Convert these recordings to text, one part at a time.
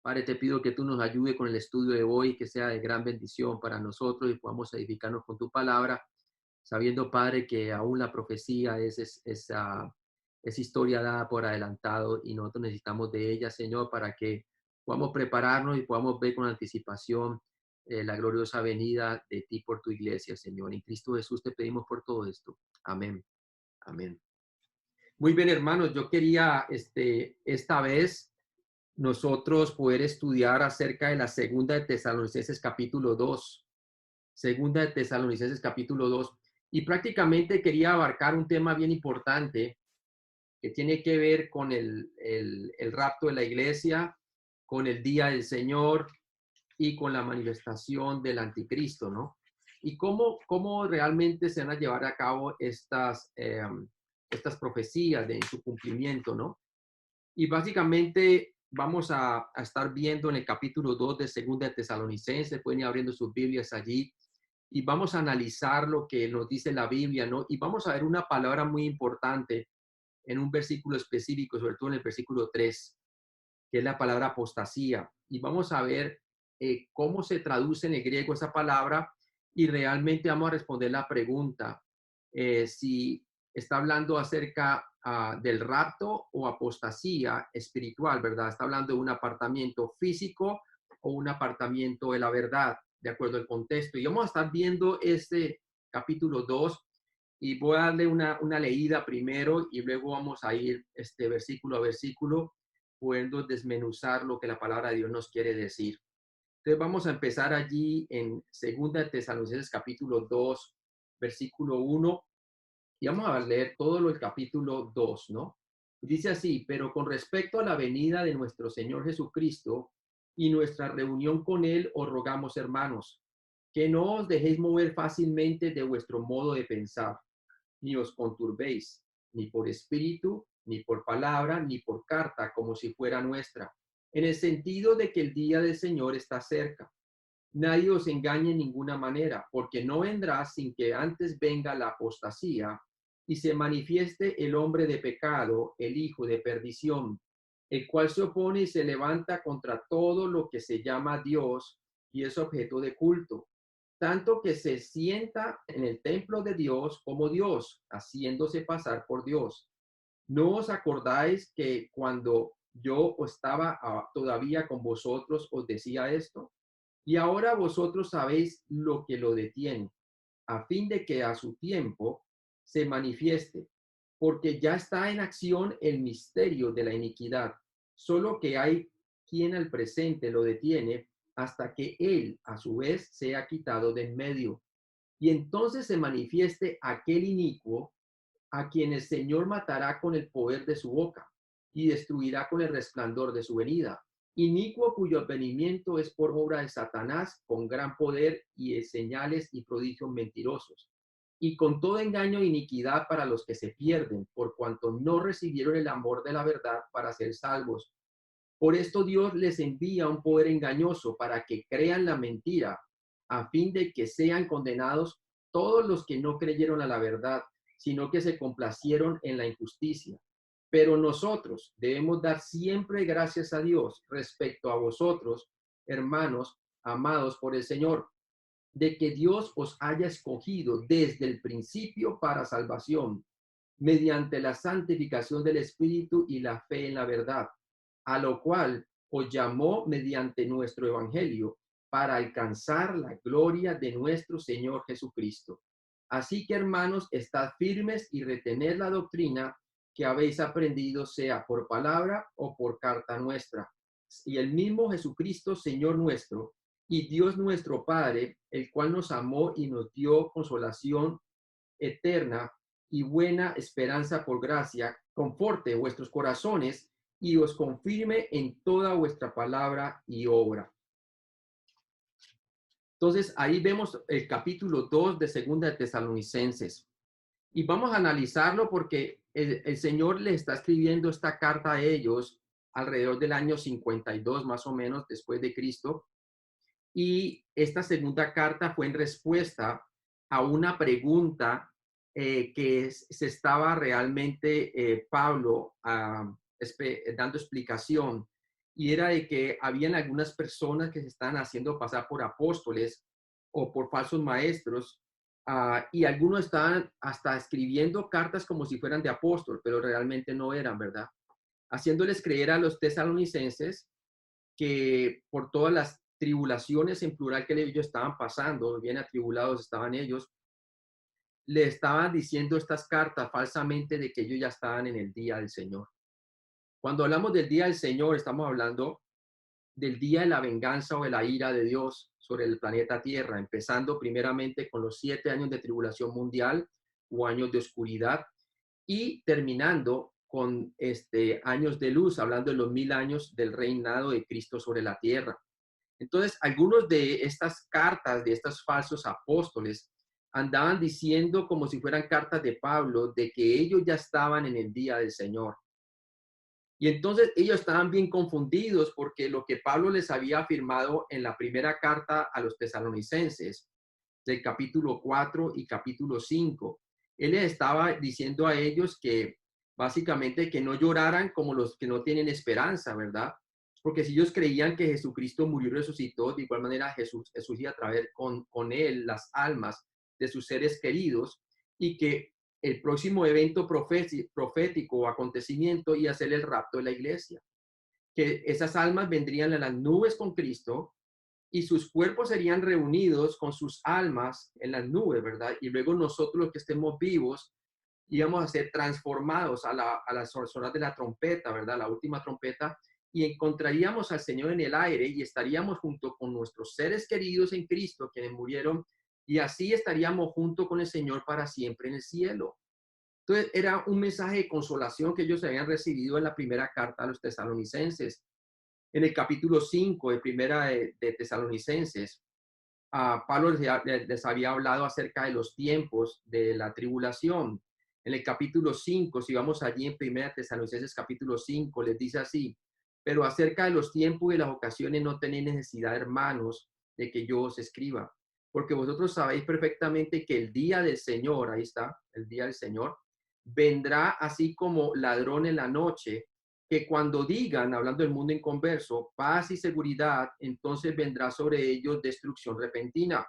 Padre, te pido que tú nos ayudes con el estudio de hoy, que sea de gran bendición para nosotros y podamos edificarnos con tu palabra, sabiendo, Padre, que aún la profecía es historia dada por adelantado y nosotros necesitamos de ella, Señor, para que podamos prepararnos y podamos ver con anticipación la gloriosa venida de ti por tu iglesia, Señor. En Cristo Jesús te pedimos por todo esto. Amén. Amén. Muy bien, hermanos, yo quería esta vez nosotros poder estudiar acerca de la segunda de Tesalonicenses capítulo 2, segunda de Tesalonicenses capítulo 2, y prácticamente quería abarcar un tema bien importante que tiene que ver con el rapto de la iglesia, con el día del Señor y con la manifestación del anticristo, ¿no? Y cómo realmente se van a llevar a cabo estas profecías de su cumplimiento, ¿no? Y básicamente vamos a estar viendo en el capítulo 2 de Segunda de Tesalonicenses, pueden ir abriendo sus Biblias allí, y vamos a analizar lo que nos dice la Biblia, ¿no? Y vamos a ver una palabra muy importante en un versículo específico, sobre todo en el versículo 3, que es la palabra apostasía. Y vamos a ver cómo se traduce en el griego esa palabra y realmente vamos a responder la pregunta si está hablando acerca del rapto o apostasía espiritual, ¿verdad? Está hablando de un apartamiento físico o un apartamiento de la verdad, de acuerdo al contexto. Y vamos a estar viendo este capítulo 2 y voy a darle una leída primero y luego vamos a ir versículo a versículo, pudiendo desmenuzar lo que la palabra de Dios nos quiere decir. Entonces vamos a empezar allí en Segunda de Tesalonicenses capítulo 2, versículo 1, y vamos a leer todo el capítulo 2, ¿no? Dice así: pero con respecto a la venida de nuestro Señor Jesucristo y nuestra reunión con Él, os rogamos, hermanos, que no os dejéis mover fácilmente de vuestro modo de pensar, ni os conturbéis, ni por espíritu, ni por palabra, ni por carta, como si fuera nuestra, en el sentido de que el día del Señor está cerca. Nadie os engañe en ninguna manera, porque no vendrá sin que antes venga la apostasía y se manifieste el hombre de pecado, el hijo de perdición, el cual se opone y se levanta contra todo lo que se llama Dios y es objeto de culto, tanto que se sienta en el templo de Dios como Dios, haciéndose pasar por Dios. ¿No os acordáis que cuando yo estaba todavía con vosotros os decía esto? Y ahora vosotros sabéis lo que lo detiene, a fin de que a su tiempo se manifieste, porque ya está en acción el misterio de la iniquidad, solo que hay quien al presente lo detiene hasta que él a su vez sea quitado de en medio. Y entonces se manifieste aquel inicuo a quien el Señor matará con el poder de su boca y destruirá con el resplandor de su venida. Inicuo cuyo advenimiento es por obra de Satanás con gran poder y de señales y prodigios mentirosos, y con todo engaño e iniquidad para los que se pierden, por cuanto no recibieron el amor de la verdad para ser salvos. Por esto Dios les envía un poder engañoso para que crean la mentira, a fin de que sean condenados todos los que no creyeron a la verdad, sino que se complacieron en la injusticia. Pero nosotros debemos dar siempre gracias a Dios respecto a vosotros, hermanos, amados por el Señor, de que Dios os haya escogido desde el principio para salvación, mediante la santificación del Espíritu y la fe en la verdad, a lo cual os llamó mediante nuestro Evangelio para alcanzar la gloria de nuestro Señor Jesucristo. Así que, hermanos, estad firmes y retened la doctrina que habéis aprendido, sea por palabra o por carta nuestra. Y el mismo Jesucristo, Señor nuestro, y Dios nuestro Padre, el cual nos amó y nos dio consolación eterna y buena esperanza por gracia, conforte vuestros corazones y os confirme en toda vuestra palabra y obra. Entonces, ahí vemos el capítulo 2 de Segunda de Tesalonicenses. Y vamos a analizarlo porque el Señor le está escribiendo esta carta a ellos alrededor del año 52 más o menos después de Cristo. Y esta segunda carta fue en respuesta a una pregunta se estaba realmente Pablo dando explicación. y era de que habían algunas personas que se estaban haciendo pasar por apóstoles o por falsos maestros, y algunos estaban hasta escribiendo cartas como si fueran de apóstol, pero realmente no eran, ¿verdad? Haciéndoles creer a los tesalonicenses que por todas las tribulaciones en plural que ellos estaban pasando, bien atribulados estaban ellos, le estaban diciendo estas cartas falsamente de que ellos ya estaban en el día del Señor. Cuando hablamos del día del Señor, estamos hablando del día de la venganza o de la ira de Dios sobre el planeta Tierra, empezando primeramente con los 7 años de tribulación mundial o años de oscuridad y terminando con años de luz, hablando de los 1000 años del reinado de Cristo sobre la tierra. Entonces, algunos de estas cartas de estos falsos apóstoles andaban diciendo como si fueran cartas de Pablo, de que ellos ya estaban en el día del Señor. Y entonces ellos estaban bien confundidos porque lo que Pablo les había afirmado en la primera carta a los tesalonicenses, del capítulo 4 y capítulo 5, él les estaba diciendo a ellos que básicamente que no lloraran como los que no tienen esperanza, ¿verdad? Porque si ellos creían que Jesucristo murió y resucitó, de igual manera Jesús iba a traer con él las almas de sus seres queridos y que el próximo evento profético o acontecimiento iba a ser el rapto de la iglesia, que esas almas vendrían a las nubes con Cristo y sus cuerpos serían reunidos con sus almas en las nubes, ¿verdad? Y luego nosotros los que estemos vivos íbamos a ser transformados a las horas de la trompeta, ¿verdad? La última trompeta, y encontraríamos al Señor en el aire y estaríamos junto con nuestros seres queridos en Cristo, quienes murieron, y así estaríamos junto con el Señor para siempre en el cielo. Entonces, era un mensaje de consolación que ellos habían recibido en la primera carta a los tesalonicenses. En el capítulo 5 de primera de Tesalonicenses, Pablo les había hablado acerca de los tiempos de la tribulación. En el capítulo 5, si vamos allí en primera Tesalonicenses capítulo 5, les dice así: pero acerca de los tiempos y las ocasiones no tenéis necesidad, hermanos, de que yo os escriba, porque vosotros sabéis perfectamente que el día del Señor, ahí está, el día del Señor, vendrá así como ladrón en la noche, que cuando digan, hablando del mundo inconverso, paz y seguridad, entonces vendrá sobre ellos destrucción repentina,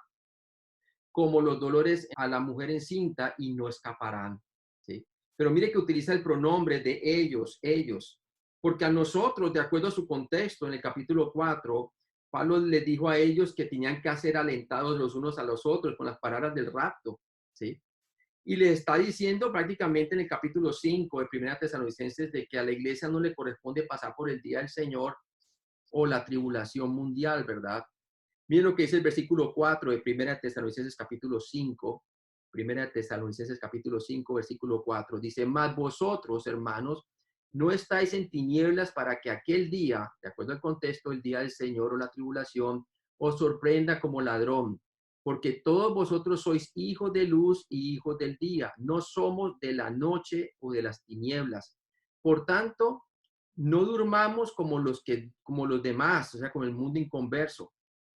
como los dolores a la mujer encinta, y no escaparán. ¿Sí? Pero mire que utiliza el pronombre de ellos, ellos, porque a nosotros, de acuerdo a su contexto, en el capítulo 4, Pablo les dijo a ellos que tenían que ser alentados los unos a los otros con las palabras del rapto. ¿Sí? Y le está diciendo prácticamente en el capítulo 5 de Primera Tesalonicenses de que a la iglesia no le corresponde pasar por el día del Señor o la tribulación mundial, ¿verdad? Miren lo que dice el versículo 4 de Primera Tesalonicenses capítulo 5. Primera Tesalonicenses capítulo 5, versículo 4. Dice: mas vosotros, hermanos, no estáis en tinieblas para que aquel día, de acuerdo al contexto, el día del Señor o la tribulación, os sorprenda como ladrón, porque todos vosotros sois hijos de luz y hijos del día, no somos de la noche o de las tinieblas. Por tanto, no durmamos como los demás, o sea, como el mundo inconverso,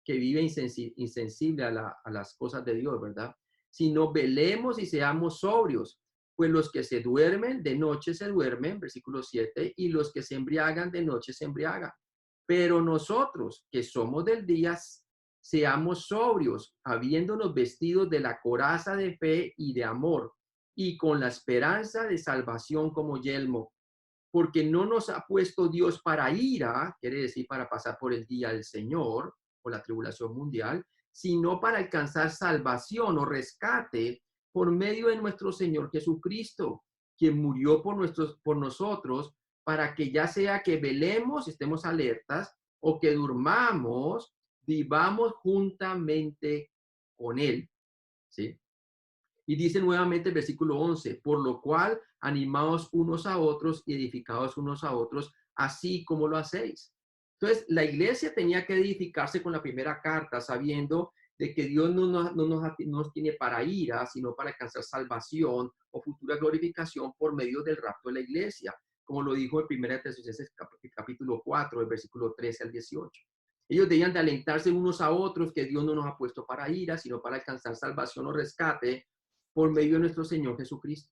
que vive insensible a las cosas de Dios, ¿verdad? Sino velemos y seamos sobrios, pues los que se duermen de noche se duermen, versículo 7, y los que se embriagan de noche se embriagan. Pero nosotros, que somos del día, seamos sobrios, habiéndonos vestidos de la coraza de fe y de amor, y con la esperanza de salvación como yelmo, porque no nos ha puesto Dios para ira, quiere decir para pasar por el día del Señor o la tribulación mundial, sino para alcanzar salvación o rescate por medio de nuestro Señor Jesucristo, quien murió por nosotros, para que ya sea que velemos, estemos alertas, o que durmamos, vivamos juntamente con Él. ¿Sí? Y dice nuevamente el versículo 11, por lo cual animaos unos a otros y edificados unos a otros, así como lo hacéis. Entonces, la iglesia tenía que edificarse con la primera carta, sabiendo de que Dios no nos tiene para ira, sino para alcanzar salvación o futura glorificación por medio del rapto de la iglesia, como lo dijo en 1 Tesalonicenses capítulo 4, el versículo 13 al 18. Ellos debían de alentarse unos a otros que Dios no nos ha puesto para ira, sino para alcanzar salvación o rescate por medio de nuestro Señor Jesucristo.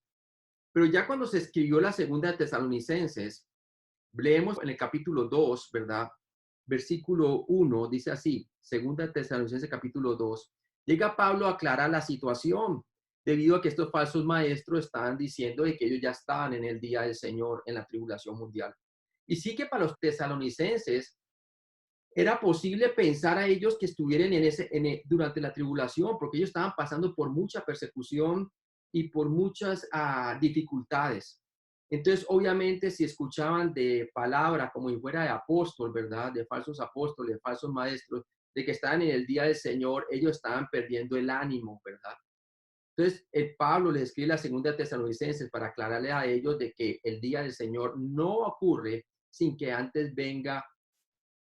Pero ya cuando se escribió la segunda de Tesalonicenses, Leemos en el capítulo 2, ¿verdad? Versículo 1 dice así, segunda Tesalonicenses capítulo 2. Llega Pablo a aclarar la situación debido a que estos falsos maestros estaban diciendo de que ellos ya estaban en el día del Señor, en la tribulación mundial. Y sí que para los tesalonicenses era posible pensar a ellos que estuvieran durante la tribulación, porque ellos estaban pasando por mucha persecución y por muchas dificultades. Entonces, obviamente, si escuchaban de palabra como si fuera de apóstol, ¿verdad? De falsos apóstoles, de falsos maestros, de que estaban en el día del Señor, ellos estaban perdiendo el ánimo, ¿verdad? Entonces, el Pablo les escribe la segunda Tesalonicenses para aclararle a ellos de que el día del Señor no ocurre sin que antes venga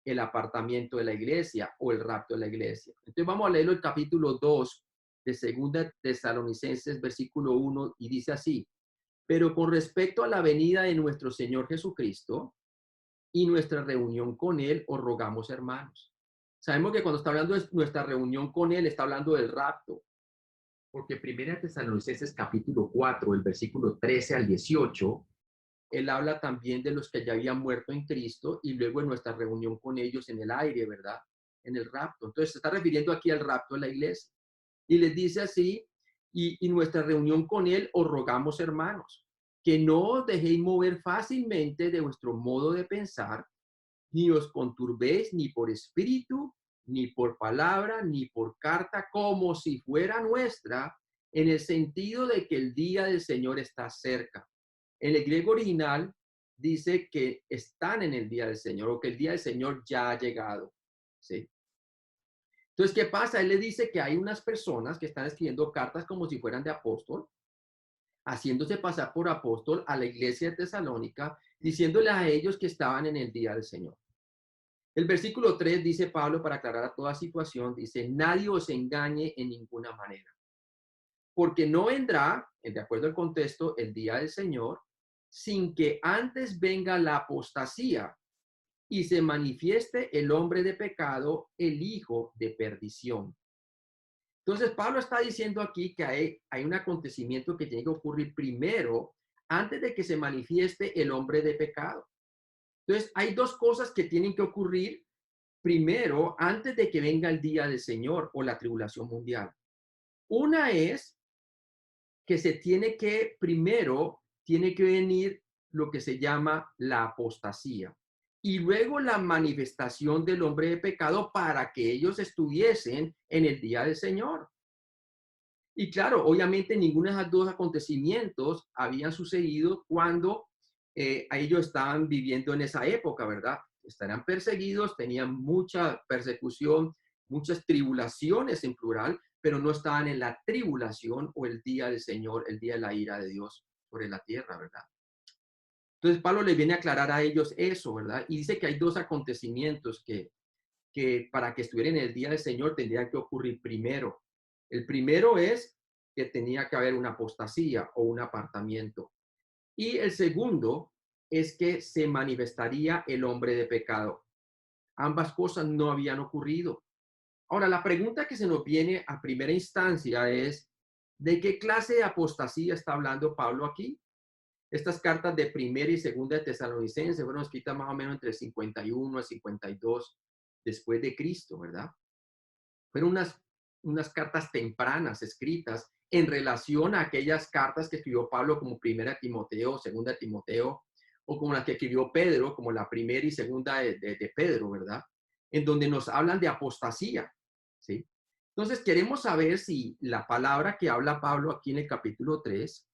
el apartamiento de la iglesia o el rapto de la iglesia. Entonces vamos a leerlo el capítulo 2 de segunda Tesalonicenses, versículo 1, y dice así, pero con respecto a la venida de nuestro Señor Jesucristo y nuestra reunión con Él, os rogamos, hermanos. Sabemos que cuando está hablando de nuestra reunión con Él, está hablando del rapto, porque primera Tesalonicenses capítulo 4, el versículo 13 al 18, él habla también de los que ya habían muerto en Cristo y luego en nuestra reunión con ellos en el aire, ¿verdad? En el rapto. Entonces se está refiriendo aquí al rapto de la iglesia. Y les dice así, y nuestra reunión con Él os rogamos, hermanos, que no os dejéis mover fácilmente de vuestro modo de pensar, ni os conturbéis ni por espíritu, ni por palabra, ni por carta, como si fuera nuestra, en el sentido de que el día del Señor está cerca. En el griego original dice que están en el día del Señor o que el día del Señor ya ha llegado. ¿Sí? Entonces, ¿qué pasa? Él le dice que hay unas personas que están escribiendo cartas como si fueran de apóstol, haciéndose pasar por apóstol a la iglesia de Tesalónica, diciéndole a ellos que estaban en el día del Señor. El versículo 3 dice Pablo, para aclarar a toda situación, dice, nadie os engañe en ninguna manera, porque no vendrá, de acuerdo al contexto, el día del Señor, sin que antes venga la apostasía y se manifieste el hombre de pecado, el hijo de perdición. Entonces, Pablo está diciendo aquí que hay un acontecimiento que tiene que ocurrir primero, antes de que se manifieste el hombre de pecado. Entonces, hay dos cosas que tienen que ocurrir primero, antes de que venga el día del Señor o la tribulación mundial. Una es que primero, tiene que venir lo que se llama la apostasía y luego la manifestación del hombre de pecado para que ellos estuviesen en el día del Señor. Y claro, obviamente ninguno de esos dos acontecimientos habían sucedido cuando ellos estaban viviendo en esa época, ¿verdad? Estarían perseguidos, tenían mucha persecución, muchas tribulaciones en plural, pero no estaban en la tribulación o el día del Señor, el día de la ira de Dios sobre la tierra, ¿verdad? Entonces Pablo les viene a aclarar a ellos eso, ¿verdad? Y dice que hay dos acontecimientos que para que estuvieran en el día del Señor tendrían que ocurrir primero. El primero es que tenía que haber una apostasía o un apartamiento. Y el segundo es que se manifestaría el hombre de pecado. Ambas cosas no habían ocurrido. Ahora, la pregunta que se nos viene a primera instancia es, ¿de qué clase de apostasía está hablando Pablo aquí? Estas cartas de primera y segunda de Tesalonicenses fueron escritas más o menos entre 51 a 52 después de Cristo, ¿verdad? Fueron unas cartas tempranas escritas en relación a aquellas cartas que escribió Pablo como primera Timoteo, segunda Timoteo, o como las que escribió Pedro, como la primera y segunda de Pedro, ¿verdad? En donde nos hablan de apostasía, ¿sí? Entonces queremos saber si la palabra que habla Pablo aquí en el capítulo 3,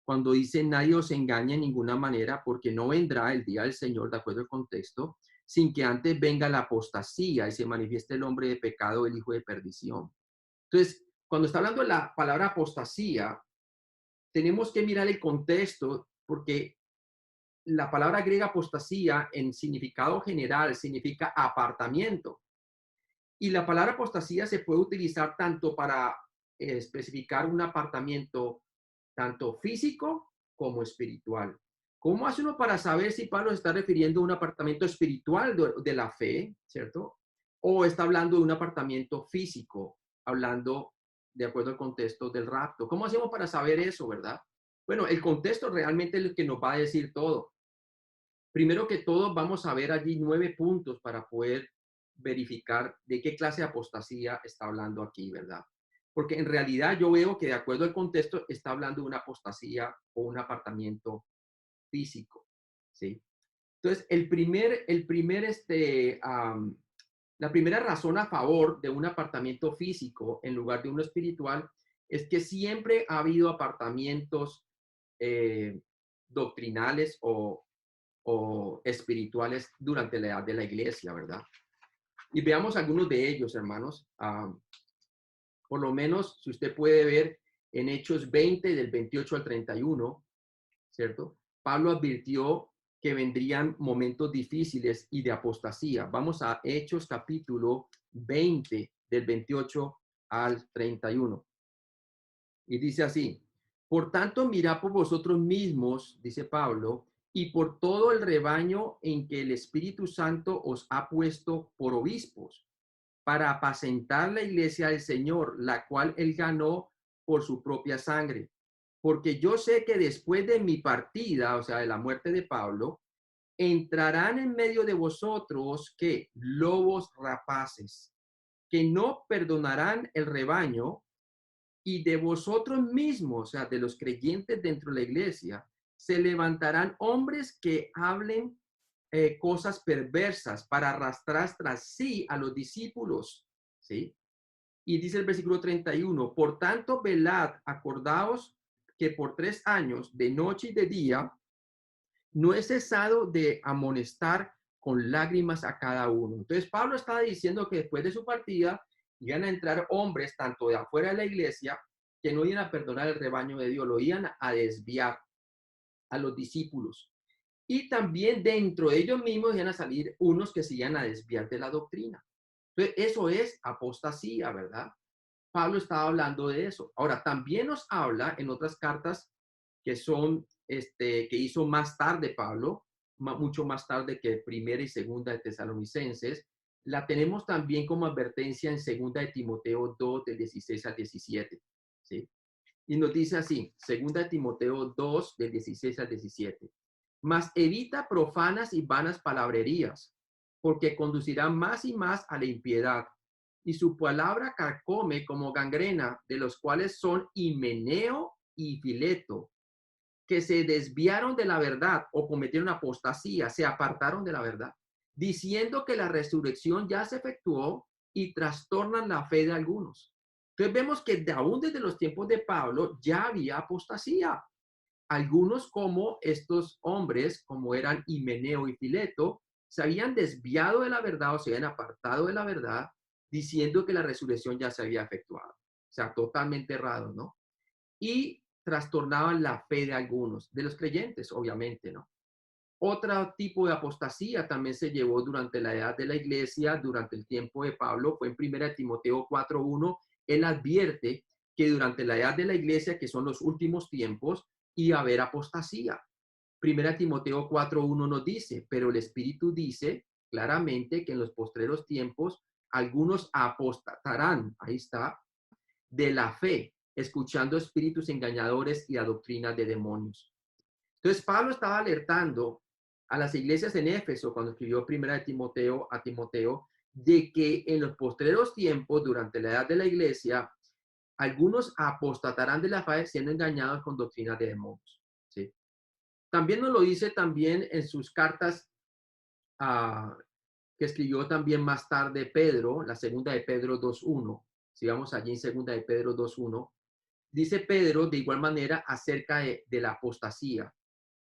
cuando dice nadie os engañe en ninguna manera, porque no vendrá el día del Señor, de acuerdo al contexto, sin que antes venga la apostasía y se manifieste el hombre de pecado, el hijo de perdición. Entonces, cuando está hablando de la palabra apostasía, tenemos que mirar el contexto porque la palabra griega apostasía en significado general significa apartamiento. Y la palabra apostasía se puede utilizar tanto para especificar un apartamiento tanto físico como espiritual. ¿Cómo hace uno para saber si Pablo se está refiriendo a un apartamento espiritual de la fe, ¿cierto? O está hablando de un apartamento físico, hablando de acuerdo al contexto del rapto. ¿Cómo hacemos para saber eso, verdad? Bueno, el contexto realmente es lo que nos va a decir todo. Primero que todo, vamos a ver allí 9 puntos para poder verificar de qué clase de apostasía está hablando aquí, ¿verdad? Porque en realidad yo veo que de acuerdo al contexto está hablando de una apostasía o un apartamiento físico, ¿sí? Entonces, la primera razón a favor de un apartamiento físico en lugar de uno espiritual es que siempre ha habido apartamientos eh, doctrinales o espirituales durante la edad de la iglesia, ¿verdad? Y veamos algunos de ellos, hermanos. Por lo menos, si usted puede ver en Hechos 20, del 28 al 31, ¿cierto? Pablo advirtió que vendrían momentos difíciles y de apostasía. Vamos a Hechos capítulo 20, del 28 al 31. Y dice así: por tanto, mirad por vosotros mismos, dice Pablo, y por todo el rebaño en que el Espíritu Santo os ha puesto por obispos, para apacentar la iglesia del Señor, la cual él ganó por su propia sangre. Porque yo sé que después de mi partida, o sea, de la muerte de Pablo, entrarán en medio de vosotros que lobos rapaces, que no perdonarán el rebaño, y de vosotros mismos, o sea, de los creyentes dentro de la iglesia, se levantarán hombres que hablen cosas perversas para arrastrar tras sí a los discípulos, ¿sí? Y dice el versículo 31, por tanto, velad, acordaos que por 3 años, de noche y de día, no he cesado de amonestar con lágrimas a cada uno. Entonces, Pablo estaba diciendo que después de su partida iban a entrar hombres, tanto de afuera de la iglesia, que no iban a perdonar el rebaño de Dios, lo iban a desviar a los discípulos. Y también dentro de ellos mismos iban a salir unos que se iban a desviar de la doctrina. Entonces, eso es apostasía, ¿verdad? Pablo estaba hablando de eso. Ahora, también nos habla en otras cartas que son, que hizo más tarde Pablo, mucho más tarde que primera y segunda de Tesalonicenses. La tenemos también como advertencia en segunda de Timoteo 2, del 16 al 17, ¿sí? Y nos dice así, segunda de Timoteo 2, del 16 al 17. Mas evita profanas y vanas palabrerías, porque conducirán más y más a la impiedad. Y su palabra carcome como gangrena, de los cuales son Himeneo y Fileto, que se desviaron de la verdad o cometieron apostasía, se apartaron de la verdad, diciendo que la resurrección ya se efectuó y trastornan la fe de algunos. Entonces vemos que aún desde los tiempos de Pablo ya había apostasía. Algunos como estos hombres, como eran Himeneo y Fileto, se habían desviado de la verdad o se habían apartado de la verdad, diciendo que la resurrección ya se había efectuado. O sea, totalmente errado, ¿no? Y trastornaban la fe de algunos, de los creyentes, obviamente, ¿no? Otro tipo de apostasía también se llevó durante la edad de la iglesia, durante el tiempo de Pablo, fue en 1 Timoteo 4:1, él advierte que durante la edad de la iglesia, que son los últimos tiempos, iba a haber apostasía. 1 Timoteo 4:1 nos dice, pero el Espíritu dice claramente que en los postreros tiempos algunos apostatarán, ahí está, de la fe, escuchando espíritus engañadores y a doctrinas de demonios. Entonces, Pablo estaba alertando a las iglesias en Éfeso cuando escribió primera de Timoteo a Timoteo de que en los postreros tiempos, durante la edad de la iglesia, algunos apostatarán de la fe siendo engañados con doctrinas de demonios. ¿Sí? También nos lo dice también en sus cartas que escribió también más tarde Pedro, la segunda de Pedro 2:1. Si vamos allí en segunda de Pedro 2:1, dice Pedro de igual manera acerca de la apostasía.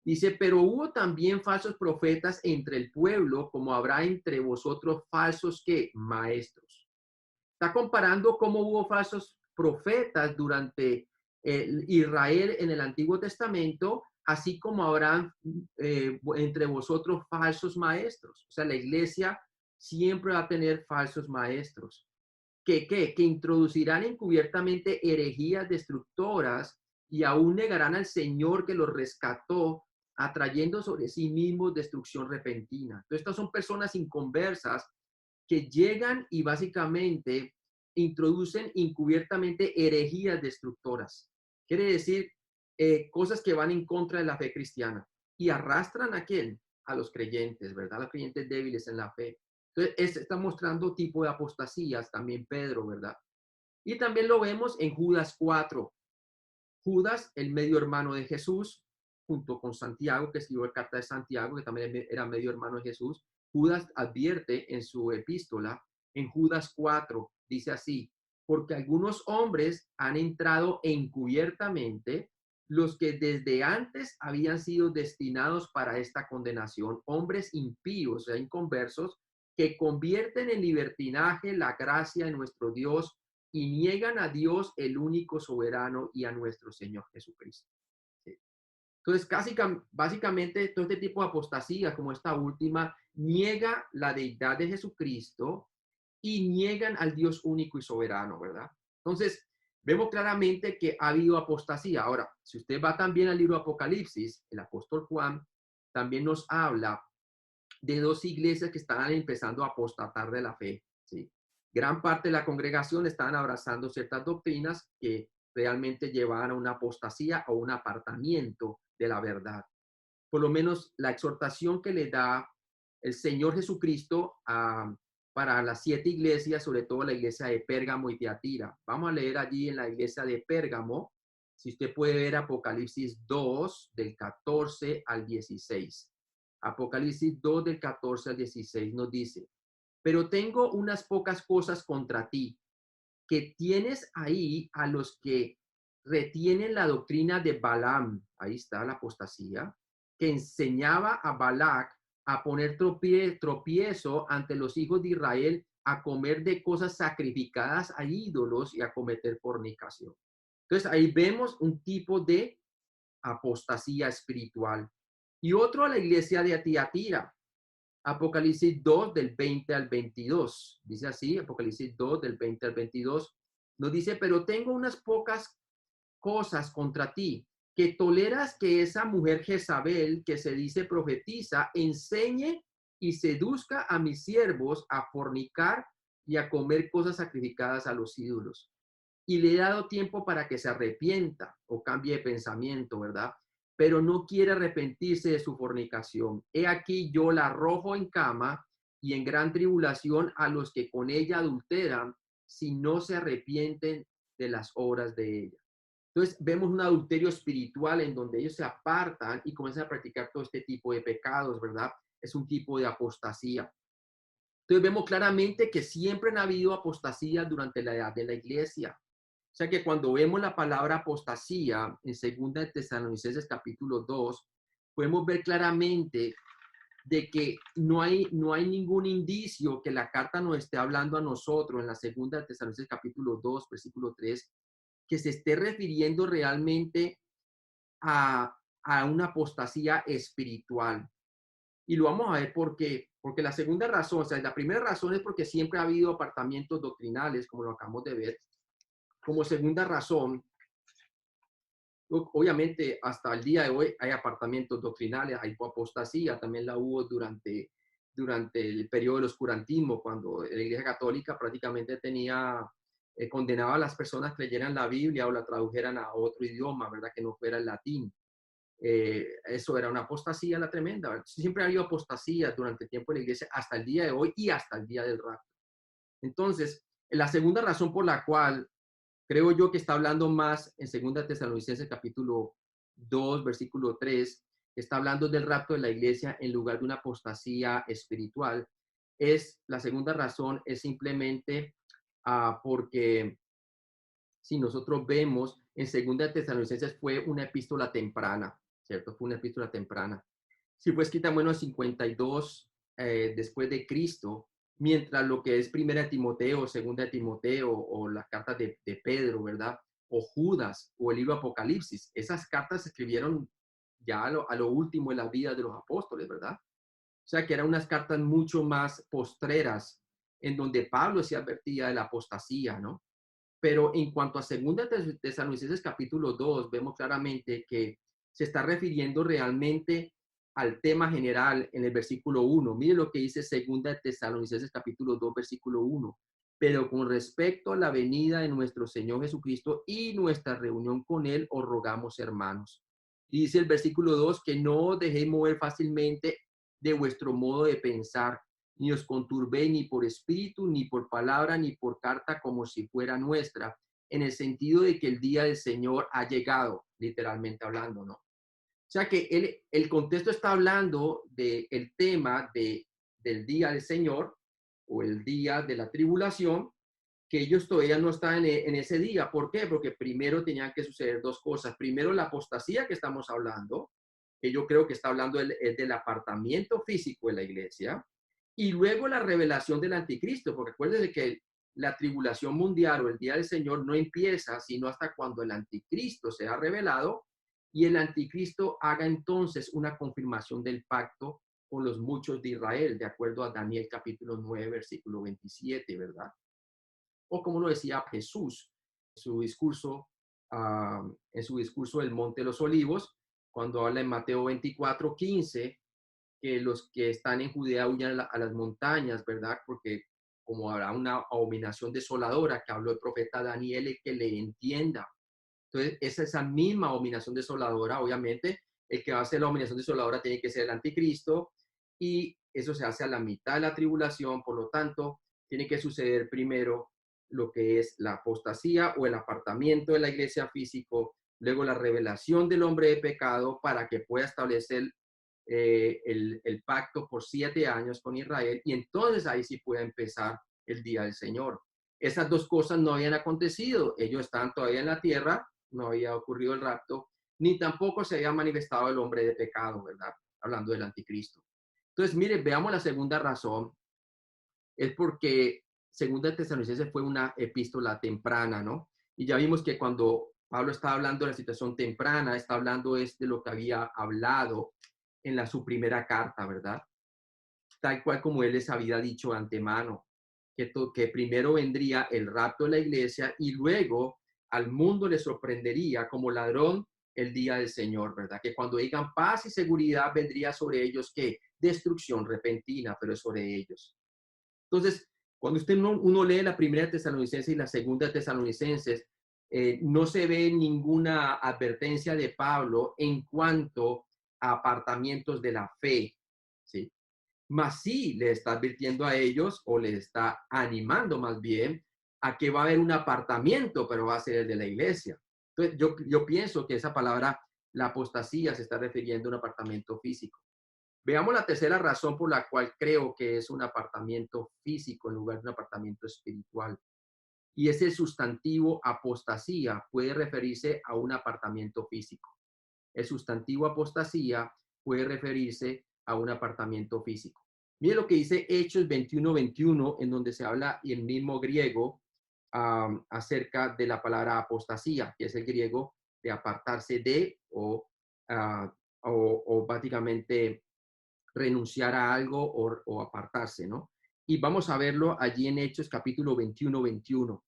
Dice, pero hubo también falsos profetas entre el pueblo, como habrá entre vosotros falsos que maestros. Está comparando cómo hubo falsos profetas durante Israel en el Antiguo Testamento, así como habrán entre vosotros falsos maestros. O sea, la iglesia siempre va a tener falsos maestros que introducirán encubiertamente herejías destructoras y aún negarán al Señor que los rescató, atrayendo sobre sí mismos destrucción repentina. Entonces, estas son personas inconversas que llegan y básicamente introducen encubiertamente herejías destructoras. Quiere decir, cosas que van en contra de la fe cristiana y arrastran a quién? a los creyentes, ¿verdad? Los creyentes débiles en la fe. Entonces, está mostrando tipo de apostasías también Pedro, ¿verdad? Y también lo vemos en Judas 4. Judas, el medio hermano de Jesús, junto con Santiago, que escribió la carta de Santiago, que también era medio hermano de Jesús. Judas advierte en su epístola, en Judas 4, dice así: porque algunos hombres han entrado encubiertamente, los que desde antes habían sido destinados para esta condenación, hombres impíos, o sea, inconversos, que convierten en libertinaje la gracia de nuestro Dios y niegan a Dios, el único soberano, y a nuestro Señor Jesucristo. ¿Sí? Entonces, básicamente, todo este tipo de apostasía, como esta última, niega la deidad de Jesucristo y niegan al Dios único y soberano, ¿verdad? Entonces, vemos claramente que ha habido apostasía. Ahora, si usted va también al libro de Apocalipsis, el apóstol Juan también nos habla de dos iglesias que estaban empezando a apostatar de la fe, ¿sí? Gran parte de la congregación estaban abrazando ciertas doctrinas que realmente llevaban a una apostasía o un apartamiento de la verdad. Por lo menos la exhortación que le da el Señor Jesucristo para las 7 iglesias, sobre todo la iglesia de Pérgamo y Tiatira. Vamos a leer allí en la iglesia de Pérgamo, si usted puede ver Apocalipsis 2, del 14 al 16. Apocalipsis 2, del 14 al 16 nos dice: pero tengo unas pocas cosas contra ti, que tienes ahí a los que retienen la doctrina de Balaam, ahí está la apostasía, que enseñaba a Balac a poner tropiezo ante los hijos de Israel, a comer de cosas sacrificadas a ídolos y a cometer fornicación. Entonces ahí vemos un tipo de apostasía espiritual. Y otro a la iglesia de Tiatira, Apocalipsis 2 del 20 al 22. Dice así, Apocalipsis 2 del 20 al 22. Nos dice: pero tengo unas pocas cosas contra ti, que toleras que esa mujer Jezabel, que se dice profetiza, enseñe y seduzca a mis siervos a fornicar y a comer cosas sacrificadas a los ídolos. Y le he dado tiempo para que se arrepienta o cambie de pensamiento, ¿verdad? Pero no quiere arrepentirse de su fornicación. He aquí yo la arrojo en cama y en gran tribulación a los que con ella adulteran, si no se arrepienten de las obras de ella. Entonces vemos un adulterio espiritual en donde ellos se apartan y comienzan a practicar todo este tipo de pecados, ¿verdad? Es un tipo de apostasía. Entonces vemos claramente que siempre han habido apostasías durante la edad de la iglesia. O sea que cuando vemos la palabra apostasía en 2 de Tesalonicenses capítulo 2, podemos ver claramente de que no hay ningún indicio que la carta nos esté hablando a nosotros en la 2 de Tesalonicenses capítulo 2, versículo 3, que se esté refiriendo realmente a una apostasía espiritual. Y lo vamos a ver porque la segunda razón, o sea, la primera razón es porque siempre ha habido apartamientos doctrinales, como lo acabamos de ver. Como segunda razón, obviamente hasta el día de hoy hay apartamientos doctrinales, hay apostasía, también la hubo durante el periodo del oscurantismo, cuando la Iglesia Católica prácticamente condenaba a las personas que leyeran la Biblia o la tradujeran a otro idioma, ¿verdad? Que no fuera el latín. Eso era una apostasía la tremenda, ¿verdad? Siempre ha habido apostasía durante el tiempo de la Iglesia hasta el día de hoy y hasta el día del rapto. Entonces, la segunda razón por la cual creo yo que está hablando más en 2 Tesalonicenses capítulo 2, versículo 3, está hablando del rapto de la iglesia en lugar de una apostasía espiritual. La segunda razón es simplemente porque si nosotros vemos en 2 Tesalonicenses fue una epístola temprana, ¿cierto? Fue una epístola temprana. Sí, fue escrita en 52 después de Cristo, mientras lo que es Primera Timoteo, Segunda Timoteo o las cartas de Pedro, ¿verdad? O Judas o el libro Apocalipsis, esas cartas se escribieron ya a lo último en la vida de los apóstoles, ¿verdad? O sea que eran unas cartas mucho más postreras en donde Pablo se advertía de la apostasía, ¿no? Pero en cuanto a Segunda Tesalonicenses capítulo 2, vemos claramente que se está refiriendo realmente al tema general en el versículo 1. Mire lo que dice Segunda Tesalonicenses capítulo 2, versículo 1. Pero con respecto a la venida de nuestro Señor Jesucristo y nuestra reunión con Él, os rogamos, hermanos. Y dice el versículo 2 que no dejéis mover fácilmente de vuestro modo de pensar, ni os conturbéis ni por espíritu, ni por palabra, ni por carta, como si fuera nuestra, en el sentido de que el día del Señor ha llegado, literalmente hablando, ¿no? O sea que el contexto está hablando del tema del día del Señor o el día de la tribulación, que ellos todavía no están en ese día. ¿Por qué? Porque primero tenían que suceder dos cosas. Primero, la apostasía que estamos hablando, que yo creo que está hablando del apartamiento físico de la iglesia, y luego la revelación del anticristo, porque acuérdense que la tribulación mundial o el día del Señor no empieza sino hasta cuando el anticristo sea revelado y el anticristo haga entonces una confirmación del pacto con los muchos de Israel, de acuerdo a Daniel capítulo 9, versículo 27, ¿verdad? O como lo decía Jesús en su discurso, en su discurso del Monte de los Olivos, cuando habla en Mateo 24, 15, que los que están en Judea huyan a las montañas, ¿verdad? Porque como habrá una abominación desoladora que habló el profeta Daniel, el que le entienda. Entonces, esa misma abominación desoladora, obviamente, el que va a hacer la abominación desoladora tiene que ser el anticristo, y eso se hace a la mitad de la tribulación, por lo tanto, tiene que suceder primero lo que es la apostasía o el apartamiento de la iglesia físico, luego la revelación del hombre de pecado para que pueda establecer el pacto por 7 años con Israel, y entonces ahí sí puede empezar el día del Señor. Esas dos cosas no habían acontecido, ellos estaban todavía en la tierra, no había ocurrido el rapto, ni tampoco se había manifestado el hombre de pecado, ¿verdad? Hablando del anticristo. Entonces, mire, veamos la segunda razón, es porque Segunda Tesalonicenses fue una epístola temprana, ¿no? Y ya vimos que cuando Pablo está hablando de la situación temprana, está hablando es de lo que había hablado en su primera carta, ¿verdad? Tal cual como él les había dicho de antemano, que primero vendría el rapto de la iglesia y luego al mundo le sorprendería como ladrón el día del Señor, ¿verdad? Que cuando digan paz y seguridad vendría sobre ellos que destrucción repentina, pero es sobre ellos. Entonces, cuando uno lee la primera Tesalonicenses y la segunda Tesalonicenses, no se ve ninguna advertencia de Pablo en cuanto a apartamientos de la fe, ¿sí? Mas sí le está advirtiendo a ellos o les está animando más bien a que va a haber un apartamiento, pero va a ser el de la iglesia. Entonces, yo pienso que esa palabra, la apostasía, se está refiriendo a un apartamento físico. Veamos la tercera razón por la cual creo que es un apartamento físico en lugar de un apartamento espiritual. Y es el sustantivo apostasía, puede referirse a un apartamento físico. El sustantivo apostasía puede referirse a un apartamento físico. Mire lo que dice Hechos 21:21, en donde se habla el mismo griego acerca de la palabra apostasía, que es el griego de apartarse de o básicamente renunciar a algo o apartarse, ¿no? Y vamos a verlo allí en Hechos capítulo 21:21.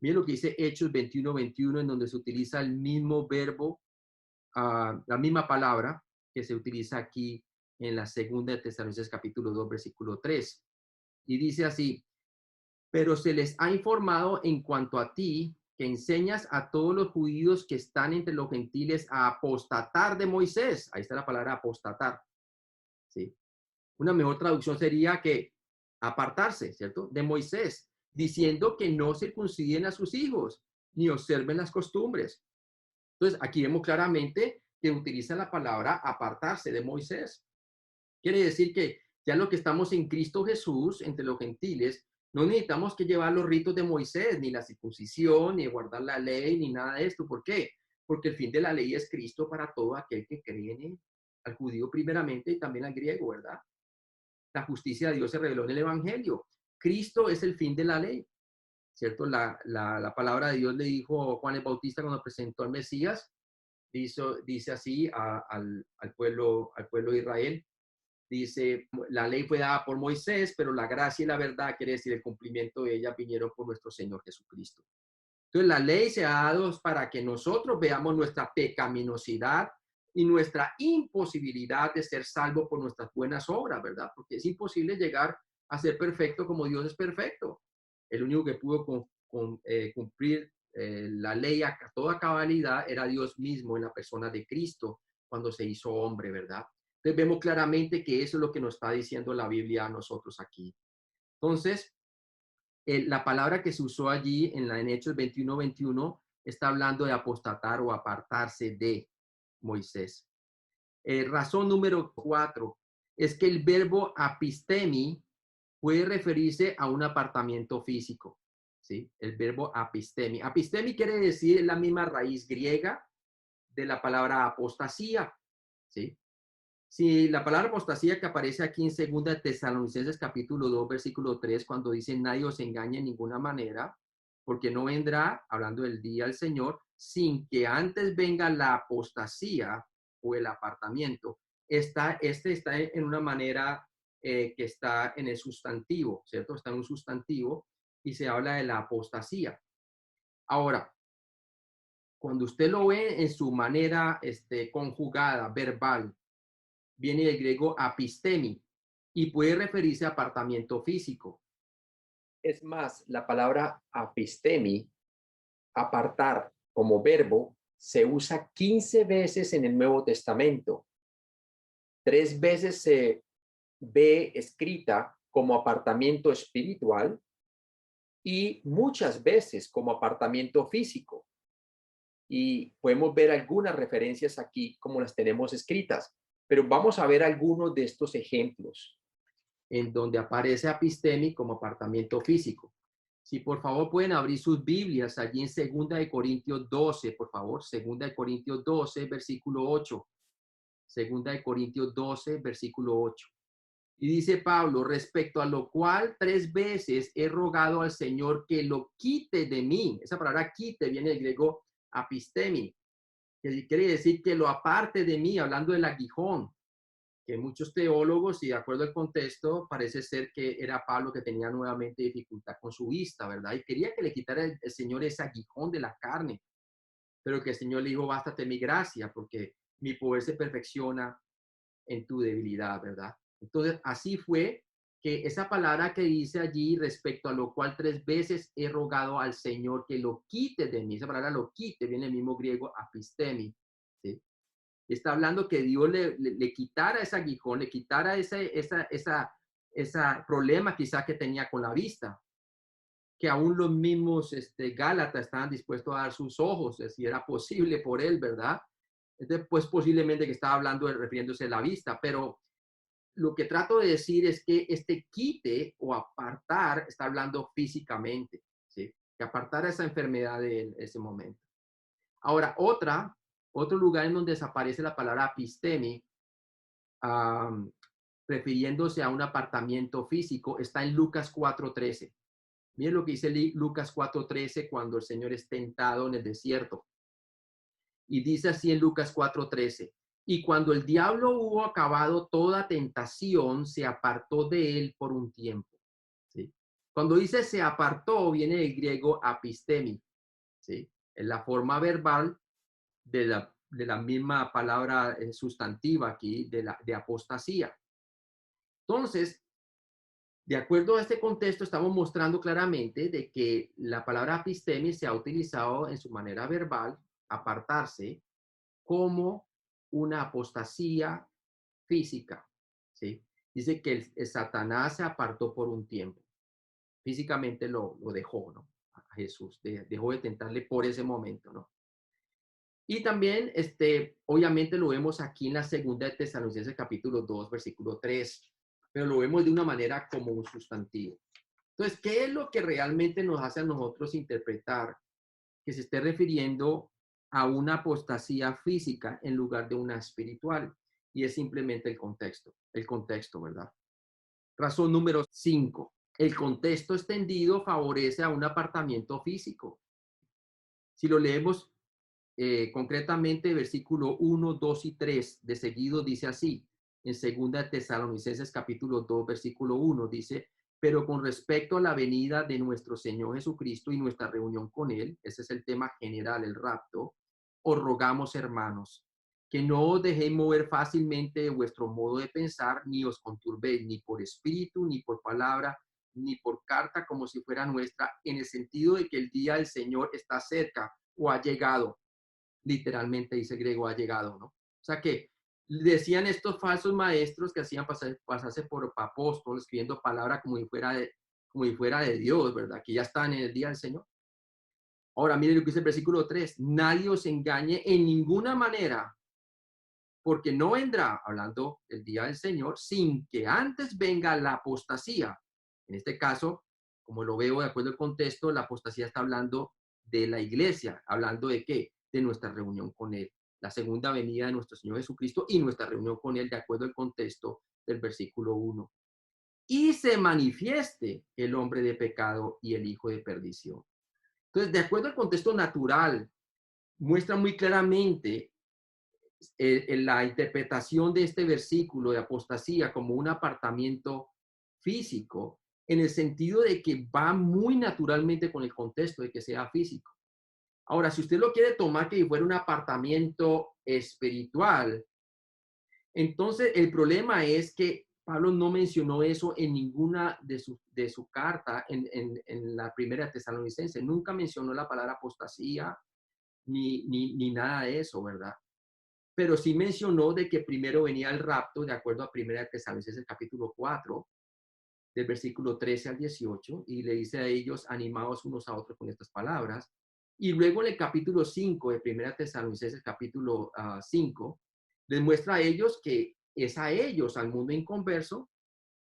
Miren lo que dice Hechos 21:21, en donde se utiliza el mismo verbo, la misma palabra que se utiliza aquí en la segunda de Tesalonicenses capítulo 2, versículo 3. Y dice así, pero se les ha informado en cuanto a ti, que enseñas a todos los judíos que están entre los gentiles a apostatar de Moisés. Ahí está la palabra apostatar, ¿sí? Una mejor traducción sería que apartarse, ¿cierto? De Moisés, diciendo que no circunciden a sus hijos, ni observen las costumbres. Entonces, aquí vemos claramente que utiliza la palabra apartarse de Moisés. Quiere decir que ya lo que estamos en Cristo Jesús, entre los gentiles, no necesitamos que llevar los ritos de Moisés, ni la circuncisión, ni guardar la ley, ni nada de esto. ¿Por qué? Porque el fin de la ley es Cristo para todo aquel que cree en él, al judío primeramente y también al griego, ¿verdad? La justicia de Dios se reveló en el Evangelio. Cristo es el fin de la ley, ¿cierto? La palabra de Dios le dijo a Juan el Bautista cuando presentó al Mesías, dice así al pueblo de Israel, dice, la ley fue dada por Moisés, pero la gracia y la verdad, quiere decir el cumplimiento de ella, vinieron por nuestro Señor Jesucristo. Entonces, la ley se ha dado para que nosotros veamos nuestra pecaminosidad y nuestra imposibilidad de ser salvo por nuestras buenas obras, ¿verdad? Porque es imposible llegar a ser perfecto como Dios es perfecto. El único que pudo cumplir la ley a toda cabalidad era Dios mismo en la persona de Cristo cuando se hizo hombre, ¿verdad? Entonces vemos claramente que eso es lo que nos está diciendo la Biblia a nosotros aquí. Entonces, la palabra que se usó allí en Hechos 21:21 está hablando de apostatar o apartarse de Moisés. Razón número 4 es que el verbo apistemi puede referirse a un apartamiento físico, ¿sí? El verbo apistemi. Apistemi quiere decir la misma raíz griega de la palabra apostasía, ¿sí? Si la palabra apostasía que aparece aquí en 2 Tesalonicenses capítulo 2, versículo 3, cuando dice nadie os engañe en ninguna manera, porque no vendrá, hablando del día del Señor, sin que antes venga la apostasía o el apartamiento. Este está en una manera que está en el sustantivo, ¿cierto? Está en un sustantivo y se habla de la apostasía. Ahora, cuando usted lo ve en su manera conjugada, verbal, viene del griego apistemi y puede referirse a apartamiento físico. Es más, la palabra apistemi, apartar como verbo, se usa 15 veces en el Nuevo Testamento. 3 veces se ve escrita como apartamiento espiritual y muchas veces como apartamiento físico. Y podemos ver algunas referencias aquí como las tenemos escritas, pero vamos a ver algunos de estos ejemplos en donde aparece apistemi como apartamiento físico. Si por favor pueden abrir sus Biblias allí en 2 Corintios 12, por favor, 2 Corintios 12, versículo 8. 2 Corintios 12, versículo 8. Y dice Pablo, respecto a lo cual 3 veces he rogado al Señor que lo quite de mí. Esa palabra quite viene del griego apistemi, que quiere decir que lo aparte de mí, hablando del aguijón, que muchos teólogos, y de acuerdo al contexto, parece ser que era Pablo que tenía nuevamente dificultad con su vista, ¿verdad? Y quería que le quitara el Señor ese aguijón de la carne, pero que el Señor le dijo, bástate mi gracia, porque mi poder se perfecciona en tu debilidad, ¿verdad? Entonces, así fue que esa palabra que dice allí, respecto a lo cual 3 veces he rogado al Señor que lo quite de mí, esa palabra lo quite, viene el mismo griego apistemi, ¿sí? Está hablando que Dios le quitara ese aguijón, le quitara ese problema quizás que tenía con la vista, que aún los mismos Gálatas estaban dispuestos a dar sus ojos, si era posible por él, ¿verdad? Entonces, pues posiblemente que estaba hablando, refiriéndose a la vista, pero lo que trato de decir es que este quite o apartar está hablando físicamente, ¿sí? Que apartar esa enfermedad de ese momento. Ahora, otro lugar en donde desaparece la palabra apistemi, um, refiriéndose a un apartamiento físico, está en Lucas 4:13. Miren lo que dice Lucas 4:13 cuando el Señor es tentado en el desierto. Y dice así en Lucas 4:13. Y cuando el diablo hubo acabado toda tentación, se apartó de él por un tiempo. ¿Sí? Cuando dice se apartó, viene del griego apistemi. ¿Sí? Es la forma verbal de la misma palabra sustantiva aquí, de apostasía. Entonces, de acuerdo a este contexto, estamos mostrando claramente de que la palabra apistemi se ha utilizado en su manera verbal, apartarse, como una apostasía física, ¿sí? Dice que el Satanás se apartó por un tiempo. Físicamente lo dejó, ¿no? A Jesús, dejó de tentarle por ese momento, ¿no? Y también, obviamente lo vemos aquí en la 2 Tesalonicenses capítulo 2, versículo 3, pero lo vemos de una manera como un sustantivo. Entonces, ¿qué es lo que realmente nos hace a nosotros interpretar que se esté refiriendo a una apostasía física en lugar de una espiritual? Y es simplemente el contexto, ¿verdad? Razón número 5. El contexto extendido favorece a un apartamiento físico. Si lo leemos concretamente, versículo 1, 2 y 3 de seguido dice así, en 2 Tesalonicenses capítulo 2, versículo 1, dice, pero con respecto a la venida de nuestro Señor Jesucristo y nuestra reunión con Él, ese es el tema general, el rapto, os rogamos, hermanos, que no os dejéis mover fácilmente de vuestro modo de pensar, ni os conturbéis, ni por espíritu, ni por palabra, ni por carta como si fuera nuestra, en el sentido de que el día del Señor está cerca o ha llegado. Literalmente dice griego ha llegado, ¿no? O sea que decían estos falsos maestros que hacían pasarse por apóstoles, escribiendo palabra como si fuera de Dios, ¿verdad? Que ya están en el día del Señor. Ahora, miren lo que dice el versículo 3. Nadie os engañe en ninguna manera, porque no vendrá, hablando del día del Señor, sin que antes venga la apostasía. En este caso, como lo veo de acuerdo al contexto, la apostasía está hablando de la iglesia. ¿Hablando de qué? De nuestra reunión con Él. La segunda venida de nuestro Señor Jesucristo y nuestra reunión con Él, de acuerdo al contexto del versículo 1. Y se manifieste el hombre de pecado y el hijo de perdición. Entonces, de acuerdo al contexto natural, muestra muy claramente la interpretación de este versículo de apostasía como un apartamiento físico, en el sentido de que va muy naturalmente con el contexto de que sea físico. Ahora, si usted lo quiere tomar que fuera un apartamiento espiritual, entonces el problema es que Pablo no mencionó eso en ninguna de su carta en la primera tesalonicense. Nunca mencionó la palabra apostasía ni nada de eso, ¿verdad? Pero sí mencionó de que primero venía el rapto, de acuerdo a 1 Tesalonicenses capítulo 4, del versículo 13 al 18, y le dice a ellos, animados unos a otros con estas palabras. Y luego en el capítulo 5 de 1 Tesalonicenses capítulo 5, les muestra a ellos que es a ellos, al mundo inconverso,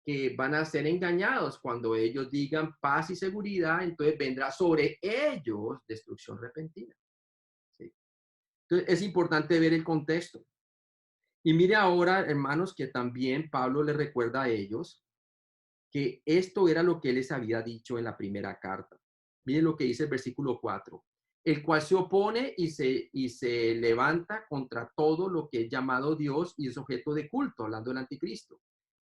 que van a ser engañados cuando ellos digan paz y seguridad, entonces vendrá sobre ellos destrucción repentina. ¿Sí? Entonces es importante ver el contexto. Y mire ahora, hermanos, que también Pablo les recuerda a ellos que esto era lo que él les había dicho en la primera carta. Miren lo que dice el versículo 4, el cual se opone y se levanta contra todo lo que es llamado Dios y es objeto de culto, hablando del anticristo.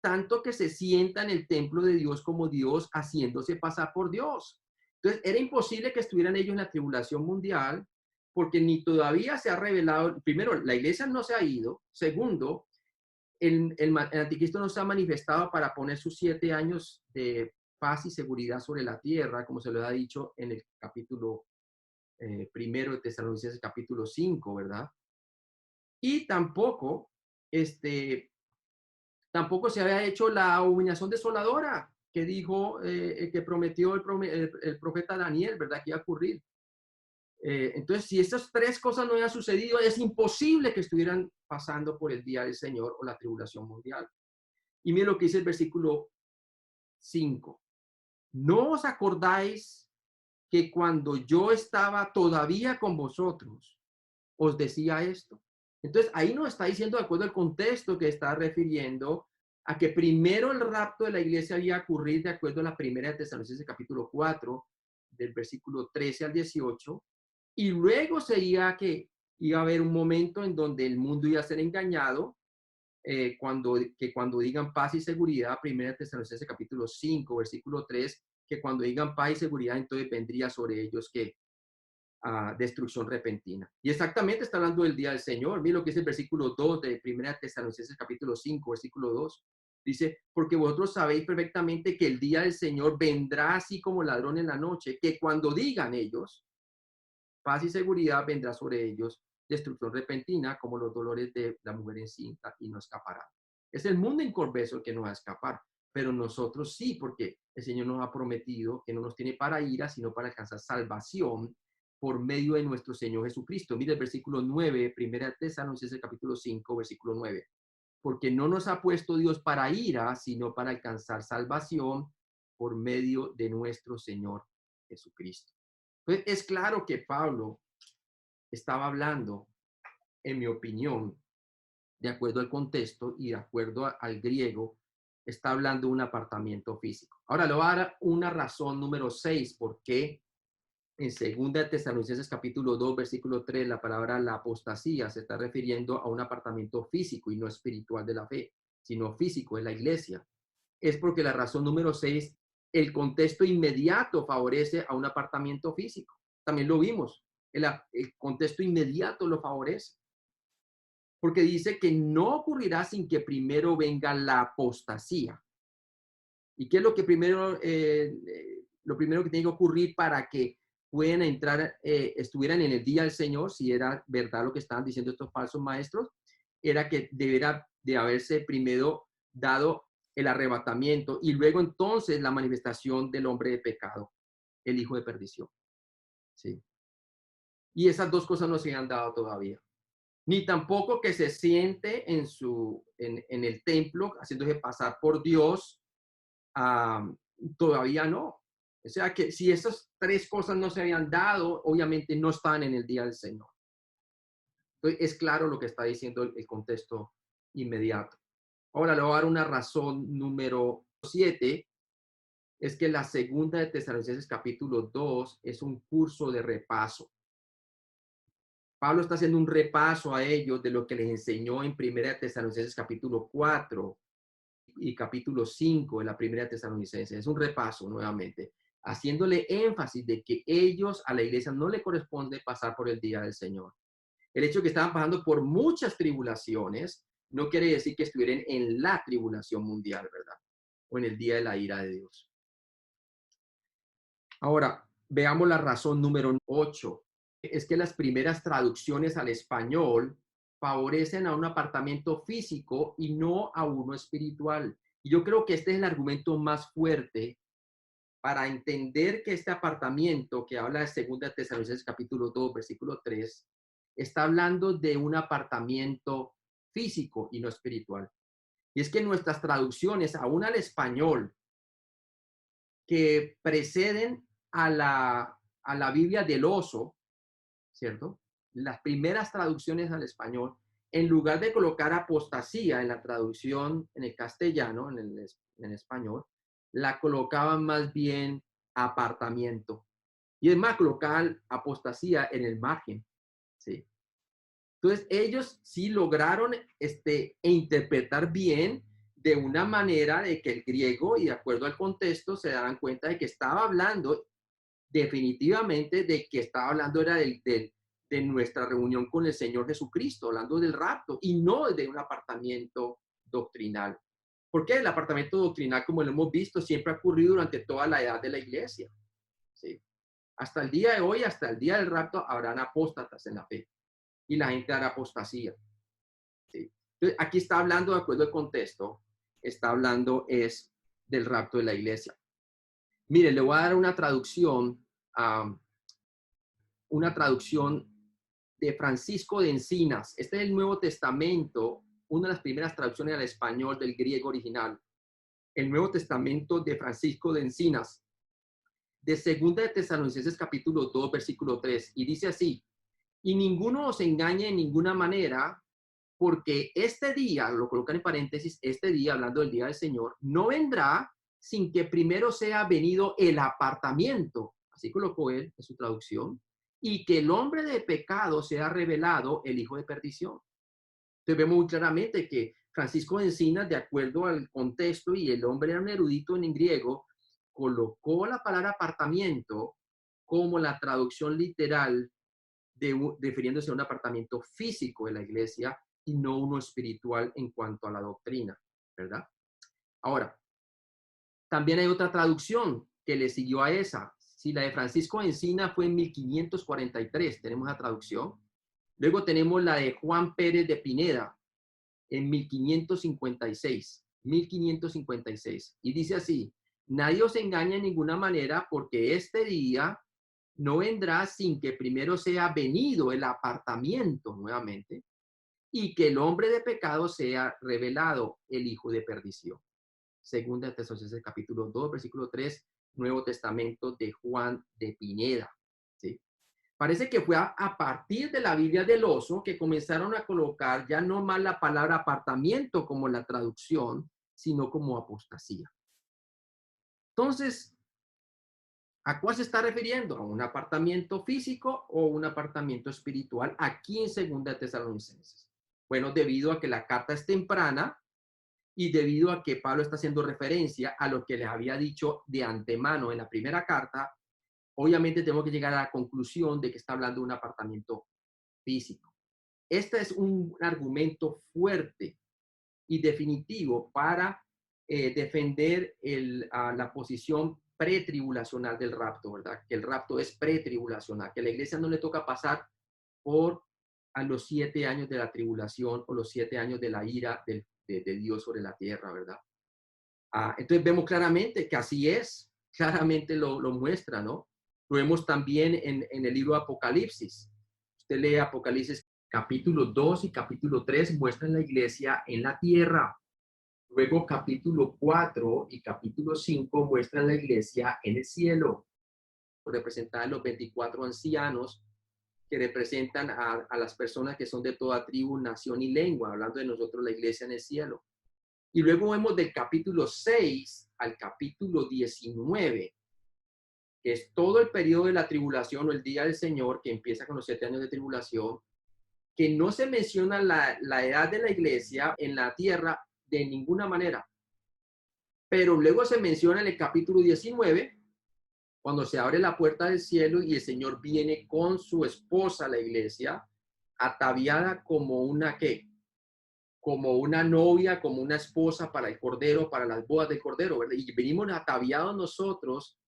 Tanto que se sienta en el templo de Dios como Dios, haciéndose pasar por Dios. Entonces, era imposible que estuvieran ellos en la tribulación mundial, porque ni todavía se ha revelado, primero, la iglesia no se ha ido, segundo, el anticristo no se ha manifestado para poner sus 7 años de paz y seguridad sobre la tierra, como se lo ha dicho en el capítulo primero de Tesalonicenses, capítulo 5, ¿verdad? Y tampoco se había hecho la abominación desoladora que dijo, que prometió el profeta Daniel, ¿verdad? Que iba a ocurrir. Entonces, si estas tres cosas no habían sucedido, es imposible que estuvieran pasando por el día del Señor o la tribulación mundial. Y miren lo que dice el versículo 5. ¿No os acordáis que cuando yo estaba todavía con vosotros, os decía esto? Entonces, ahí nos está diciendo, de acuerdo al contexto, que está refiriendo a que primero el rapto de la iglesia había ocurrido de acuerdo a la primera de Tesalonicenses capítulo 4, del versículo 13 al 18, y luego sería que iba a haber un momento en donde el mundo iba a ser engañado, cuando digan paz y seguridad, 1 Tesalonicenses capítulo 5, versículo 3, que cuando digan paz y seguridad, entonces vendría sobre ellos que destrucción repentina. Y exactamente está hablando del día del Señor. Mira lo que es el versículo 2 de 1 Tesalonicenses capítulo 5, versículo 2. Dice, porque vosotros sabéis perfectamente que el día del Señor vendrá así como ladrón en la noche, que cuando digan ellos, paz y seguridad, vendrá sobre ellos destrucción repentina, como los dolores de la mujer encinta, y no escapará. Es el mundo inconverso el que no va a escapar, pero nosotros sí, porque el Señor nos ha prometido que no nos tiene para ira, sino para alcanzar salvación por medio de nuestro Señor Jesucristo. Mira el versículo 9, 1 Tesalonicenses capítulo 5, versículo 9. Porque no nos ha puesto Dios para ira, sino para alcanzar salvación por medio de nuestro Señor Jesucristo. Pues es claro que Pablo estaba hablando, en mi opinión, de acuerdo al contexto y de acuerdo al griego, está hablando de un apartamiento físico. Ahora le voy a dar una razón número 6, por qué en 2 Tesalonicenses capítulo 2, versículo 3, la palabra la apostasía se está refiriendo a un apartamiento físico y no espiritual de la fe, sino físico, en la iglesia. Es porque la razón número 6, el contexto inmediato favorece a un apartamiento físico. También lo vimos. El contexto inmediato lo favorece. Porque dice que no ocurrirá sin que primero venga la apostasía. ¿Y qué es lo primero que tiene que ocurrir para que puedan entrar, estuvieran en el día del Señor, si era verdad lo que estaban diciendo estos falsos maestros? era que debiera de haberse primero dado el arrebatamiento y luego entonces la manifestación del hombre de pecado, el hijo de perdición. ¿Sí? Y esas dos cosas no se han dado todavía. Ni tampoco que se siente en el templo haciéndose pasar por Dios, todavía no. O sea que si esas tres cosas no se habían dado, obviamente no están en el día del Señor. Entonces es claro lo que está diciendo el contexto inmediato. Ahora le voy a dar una razón número 7, es que la segunda de Tesalonicenses capítulo 2 es un curso de repaso. Pablo está haciendo un repaso a ellos de lo que les enseñó en primera de Tesalonicenses capítulo 4 y capítulo 5 de la primera de Tesalonicenses. Es un repaso nuevamente, haciéndole énfasis de que ellos a la iglesia no le corresponde pasar por el día del Señor. El hecho de que estaban pasando por muchas tribulaciones no quiere decir que estuvieran en la tribulación mundial, ¿verdad? O en el día de la ira de Dios. Ahora, veamos la razón número 8. Es que las primeras traducciones al español favorecen a un apartamiento físico y no a uno espiritual. Y yo creo que este es el argumento más fuerte para entender que este apartamiento que habla de 2 Tesalonicenses capítulo 2, versículo 3, está hablando de un apartamiento físico y no espiritual. Y es que nuestras traducciones, aún al español, que preceden a la Biblia del oso, ¿cierto? Las primeras traducciones al español, en lugar de colocar apostasía en la traducción en el castellano, en el español, la colocaban más bien apartamiento. Y es más, colocaban apostasía en el margen, ¿sí? Entonces, ellos sí lograron interpretar bien de una manera de que el griego, y de acuerdo al contexto, se daban cuenta de que estaba hablando definitivamente de que estaba hablando era de nuestra reunión con el Señor Jesucristo, hablando del rapto y no de un apartamiento doctrinal. Porque el apartamiento doctrinal, como lo hemos visto, siempre ha ocurrido durante toda la edad de la iglesia. ¿Sí? Hasta el día de hoy, hasta el día del rapto, habrán apóstatas en la fe y la gente hará apostasía. ¿Sí? Entonces, aquí está hablando, de acuerdo al contexto, está hablando es del rapto de la iglesia. Mire, le voy a dar una traducción de Francisco de Encinas. Este es el Nuevo Testamento, una de las primeras traducciones al español del griego original. El Nuevo Testamento de Francisco de Encinas, de 2 de Tesalonicenses capítulo 2, versículo 3. Y dice así: y ninguno os engañe en ninguna manera, porque este día, lo colocan en paréntesis, este día, hablando del día del Señor, no vendrá sin que primero sea venido el apartamiento, así colocó él en su traducción, y que el hombre de pecado sea revelado, el hijo de perdición. Entonces vemos muy claramente que Francisco de Encinas, de acuerdo al contexto, y el hombre era un erudito en griego, colocó la palabra apartamiento como la traducción literal refiriéndose a un apartamiento físico de la iglesia y no uno espiritual en cuanto a la doctrina, ¿verdad? Ahora, también hay otra traducción que le siguió a esa. Si la de Francisco de Encina fue en 1543, tenemos la traducción. Luego tenemos la de Juan Pérez de Pineda en 1556. 1556. Y dice así: nadie os engaña en ninguna manera, porque este día no vendrá sin que primero sea venido el apartamiento nuevamente y que el hombre de pecado sea revelado, el hijo de perdición. Segunda de Tesalonicenses capítulo 2, versículo 3, Nuevo Testamento de Juan de Pineda. ¿Sí? Parece que fue a partir de la Biblia del oso que comenzaron a colocar ya no más la palabra apartamiento como la traducción, sino como apostasía. Entonces, ¿a cuál se está refiriendo? ¿A un apartamiento físico o un apartamiento espiritual aquí en 2 de Tesalonicenses? Bueno, debido a que la carta es temprana y debido a que Pablo está haciendo referencia a lo que les había dicho de antemano en la primera carta, obviamente tengo que llegar a la conclusión de que está hablando de un apartamiento físico. Este es un argumento fuerte y definitivo para defender la posición pretribulacional del rapto, ¿verdad? Que el rapto es pretribulacional, que a la iglesia no le toca pasar por a los 7 años de la tribulación o los 7 años de la ira de Dios sobre la tierra, ¿verdad? Entonces vemos claramente que así es, claramente lo muestra, ¿no? Lo vemos también en el libro de Apocalipsis. Usted lee Apocalipsis capítulo 2 y capítulo 3, muestran la iglesia en la tierra. Luego capítulo 4 y capítulo 5 muestran la iglesia en el cielo, representan los 24 ancianos que representan a las personas que son de toda tribu, nación y lengua, hablando de nosotros, la iglesia en el cielo. Y luego vemos del capítulo 6 al capítulo 19, que es todo el periodo de la tribulación o el día del Señor, que empieza con los 7 años de tribulación, que no se menciona la edad de la iglesia en la tierra de ninguna manera. Pero luego se menciona en el capítulo 19, cuando se abre la puerta del cielo y el Señor viene con su esposa, la iglesia, ataviada como una, ¿qué? Como una novia, como una esposa para el Cordero, para las bodas del Cordero, ¿verdad? Y venimos ataviados nosotros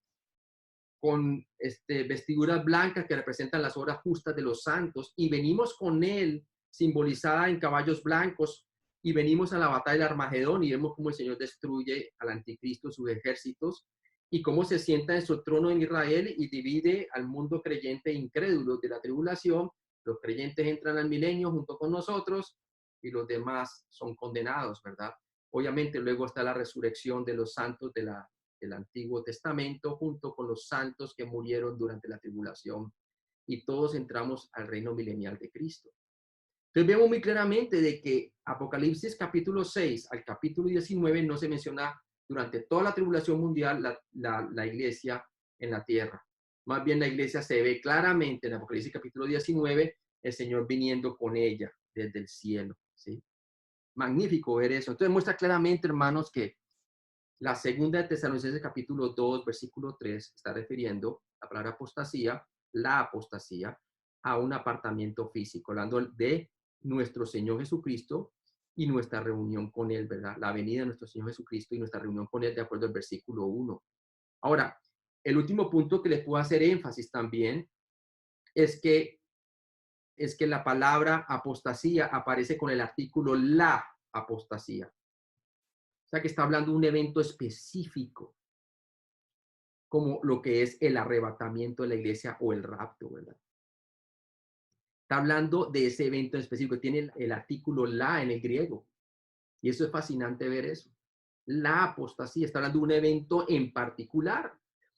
con vestiduras blancas que representan las obras justas de los santos, y venimos con él simbolizada en caballos blancos, y venimos a la batalla de Armagedón y vemos cómo el Señor destruye al anticristo, sus ejércitos, y cómo se sienta en su trono en Israel y divide al mundo creyente e incrédulo de la tribulación. Los creyentes entran al milenio junto con nosotros y los demás son condenados, ¿verdad? Obviamente luego está la resurrección de los santos del Antiguo Testamento junto con los santos que murieron durante la tribulación, y todos entramos al reino milenial de Cristo. Entonces vemos muy claramente de que Apocalipsis capítulo 6 al capítulo 19 no se menciona durante toda la tribulación mundial la iglesia en la tierra. Más bien la iglesia se ve claramente en Apocalipsis capítulo 19, el Señor viniendo con ella desde el cielo, ¿sí? Magnífico ver eso. Entonces muestra claramente, hermanos, que la segunda de Tesalonicenses capítulo 2, versículo 3, está refiriendo la palabra apostasía, la apostasía, a un apartamiento físico, hablando de nuestro Señor Jesucristo y nuestra reunión con Él, ¿verdad? La venida de nuestro Señor Jesucristo y nuestra reunión con Él, de acuerdo al versículo 1. Ahora, el último punto que les puedo hacer énfasis también es que, la palabra apostasía aparece con el artículo la apostasía. O sea que está hablando de un evento específico, como lo que es el arrebatamiento de la iglesia o el rapto, ¿verdad? Está hablando de ese evento específico, tiene el artículo la en el griego. Y eso es fascinante ver eso. La apostasía está hablando de un evento en particular.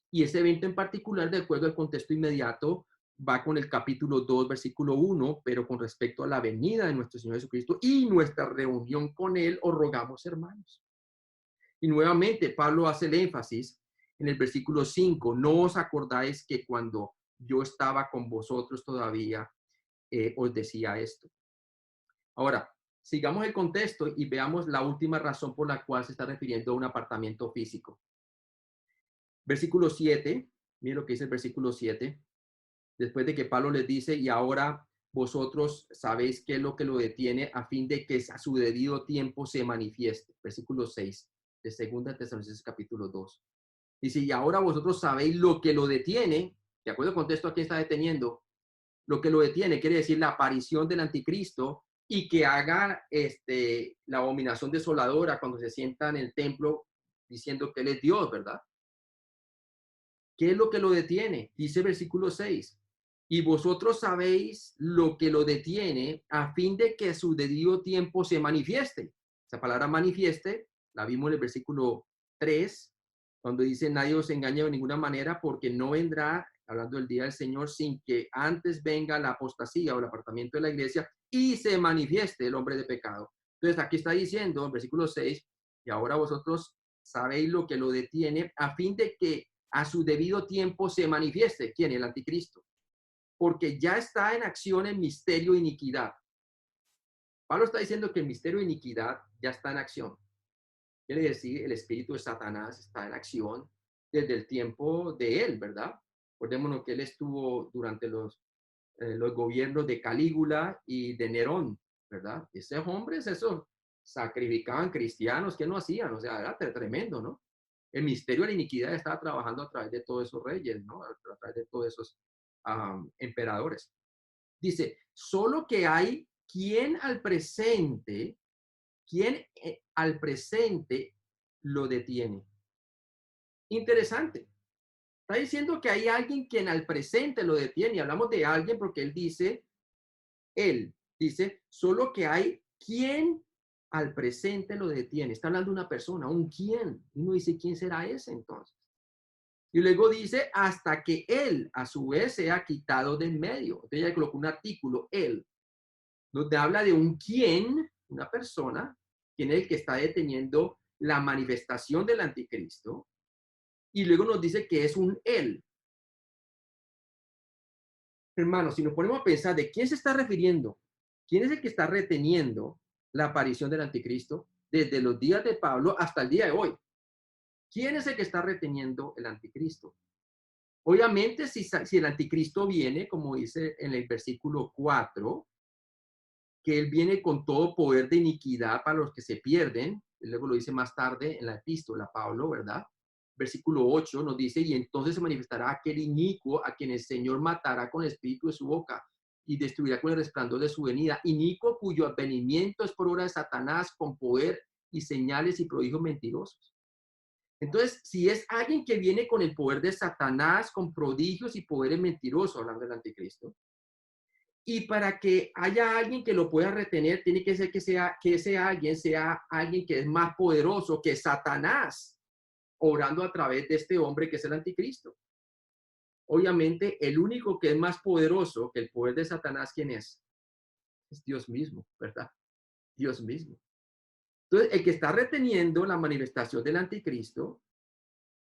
Y ese evento en particular, de acuerdo al contexto inmediato, va con el capítulo 2, versículo 1, pero con respecto a la venida de nuestro Señor Jesucristo y nuestra reunión con Él, os rogamos, hermanos. Y nuevamente, Pablo hace el énfasis en el versículo 5, no os acordáis que cuando yo estaba con vosotros todavía, os decía esto. Ahora, sigamos el contexto y veamos la última razón por la cual se está refiriendo a un apartamiento físico. Versículo 7, miren lo que dice el versículo 7, después de que Pablo les dice, y ahora vosotros sabéis qué es lo que lo detiene a fin de que a su debido tiempo se manifieste. Versículo 6 de 2 Tesalonicenses capítulo 2. Dice, y ahora vosotros sabéis lo que lo detiene, de acuerdo al contexto a quién está deteniendo, lo que lo detiene quiere decir la aparición del anticristo y que haga la abominación desoladora cuando se sienta en el templo diciendo que él es Dios, ¿verdad? ¿Qué es lo que lo detiene? Dice el versículo 6. Y vosotros sabéis lo que lo detiene a fin de que su debido tiempo se manifieste. Esa palabra manifieste la vimos en el versículo 3, cuando dice nadie os engañe de ninguna manera porque no vendrá, hablando del día del Señor, sin que antes venga la apostasía o el apartamiento de la iglesia y se manifieste el hombre de pecado. Entonces aquí está diciendo en versículo 6, y ahora vosotros sabéis lo que lo detiene a fin de que a su debido tiempo se manifieste. ¿Quién? El anticristo. Porque ya está en acción el misterio de iniquidad. Pablo está diciendo que el misterio de iniquidad ya está en acción. Quiere decir, el espíritu de Satanás está en acción desde el tiempo de él, ¿verdad? Recordémonos que él estuvo durante los gobiernos de Calígula y de Nerón, ¿verdad? Esos hombres, esos sacrificaban cristianos, ¿qué no hacían? O sea, era tremendo, ¿no? El misterio de la iniquidad estaba trabajando a través de todos esos reyes, ¿no? A través de todos esos emperadores. Dice, solo que hay quien al presente lo detiene. Interesante. Está diciendo que hay alguien quien al presente lo detiene. Y hablamos de alguien porque él dice, solo que hay quien al presente lo detiene. Está hablando de una persona, un quién. Y uno dice, ¿quién será ese entonces? Y luego dice, hasta que él a su vez sea quitado de en medio. Entonces ella colocó un artículo, él, donde habla de un quién, una persona, quien es el que está deteniendo la manifestación del anticristo. Y luego nos dice que es un él. Hermanos, si nos ponemos a pensar de quién se está refiriendo, quién es el que está reteniendo la aparición del anticristo desde los días de Pablo hasta el día de hoy. ¿Quién es el que está reteniendo el anticristo? Obviamente, si el anticristo viene, como dice en el versículo 4, que él viene con todo poder de iniquidad para los que se pierden, luego lo dice más tarde en la epístola, Pablo, ¿verdad? Versículo 8 nos dice, y entonces se manifestará aquel inicuo a quien el Señor matará con el espíritu de su boca y destruirá con el resplandor de su venida. Inicuo cuyo advenimiento es por obra de Satanás con poder y señales y prodigios mentirosos. Entonces, si es alguien que viene con el poder de Satanás, con prodigios y poderes mentirosos, hablando del anticristo, y para que haya alguien que lo pueda retener, tiene que ser que ese alguien sea alguien que es más poderoso que Satanás, obrando a través de este hombre que es el anticristo. Obviamente, el único que es más poderoso que el poder de Satanás, ¿quién es? Es Dios mismo, ¿verdad? Dios mismo. Entonces, el que está reteniendo la manifestación del anticristo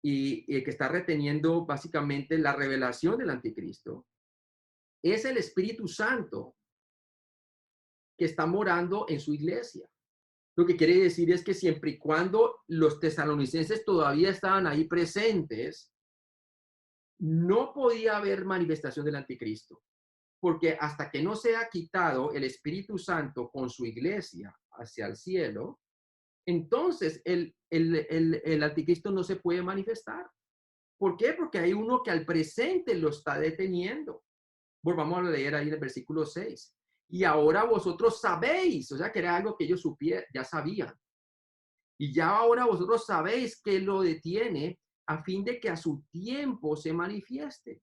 y el que está reteniendo básicamente la revelación del anticristo es el Espíritu Santo que está morando en su iglesia. Lo que quiere decir es que siempre y cuando los tesalonicenses todavía estaban ahí presentes, no podía haber manifestación del anticristo, porque hasta que no sea quitado el Espíritu Santo con su iglesia hacia el cielo, entonces el anticristo no se puede manifestar. ¿Por qué? Porque hay uno que al presente lo está deteniendo. Volvamos a leer ahí en el versículo 6. Y ahora vosotros sabéis, o sea, que era algo que ellos ya sabían. Y ya ahora vosotros sabéis que lo detiene a fin de que a su tiempo se manifieste.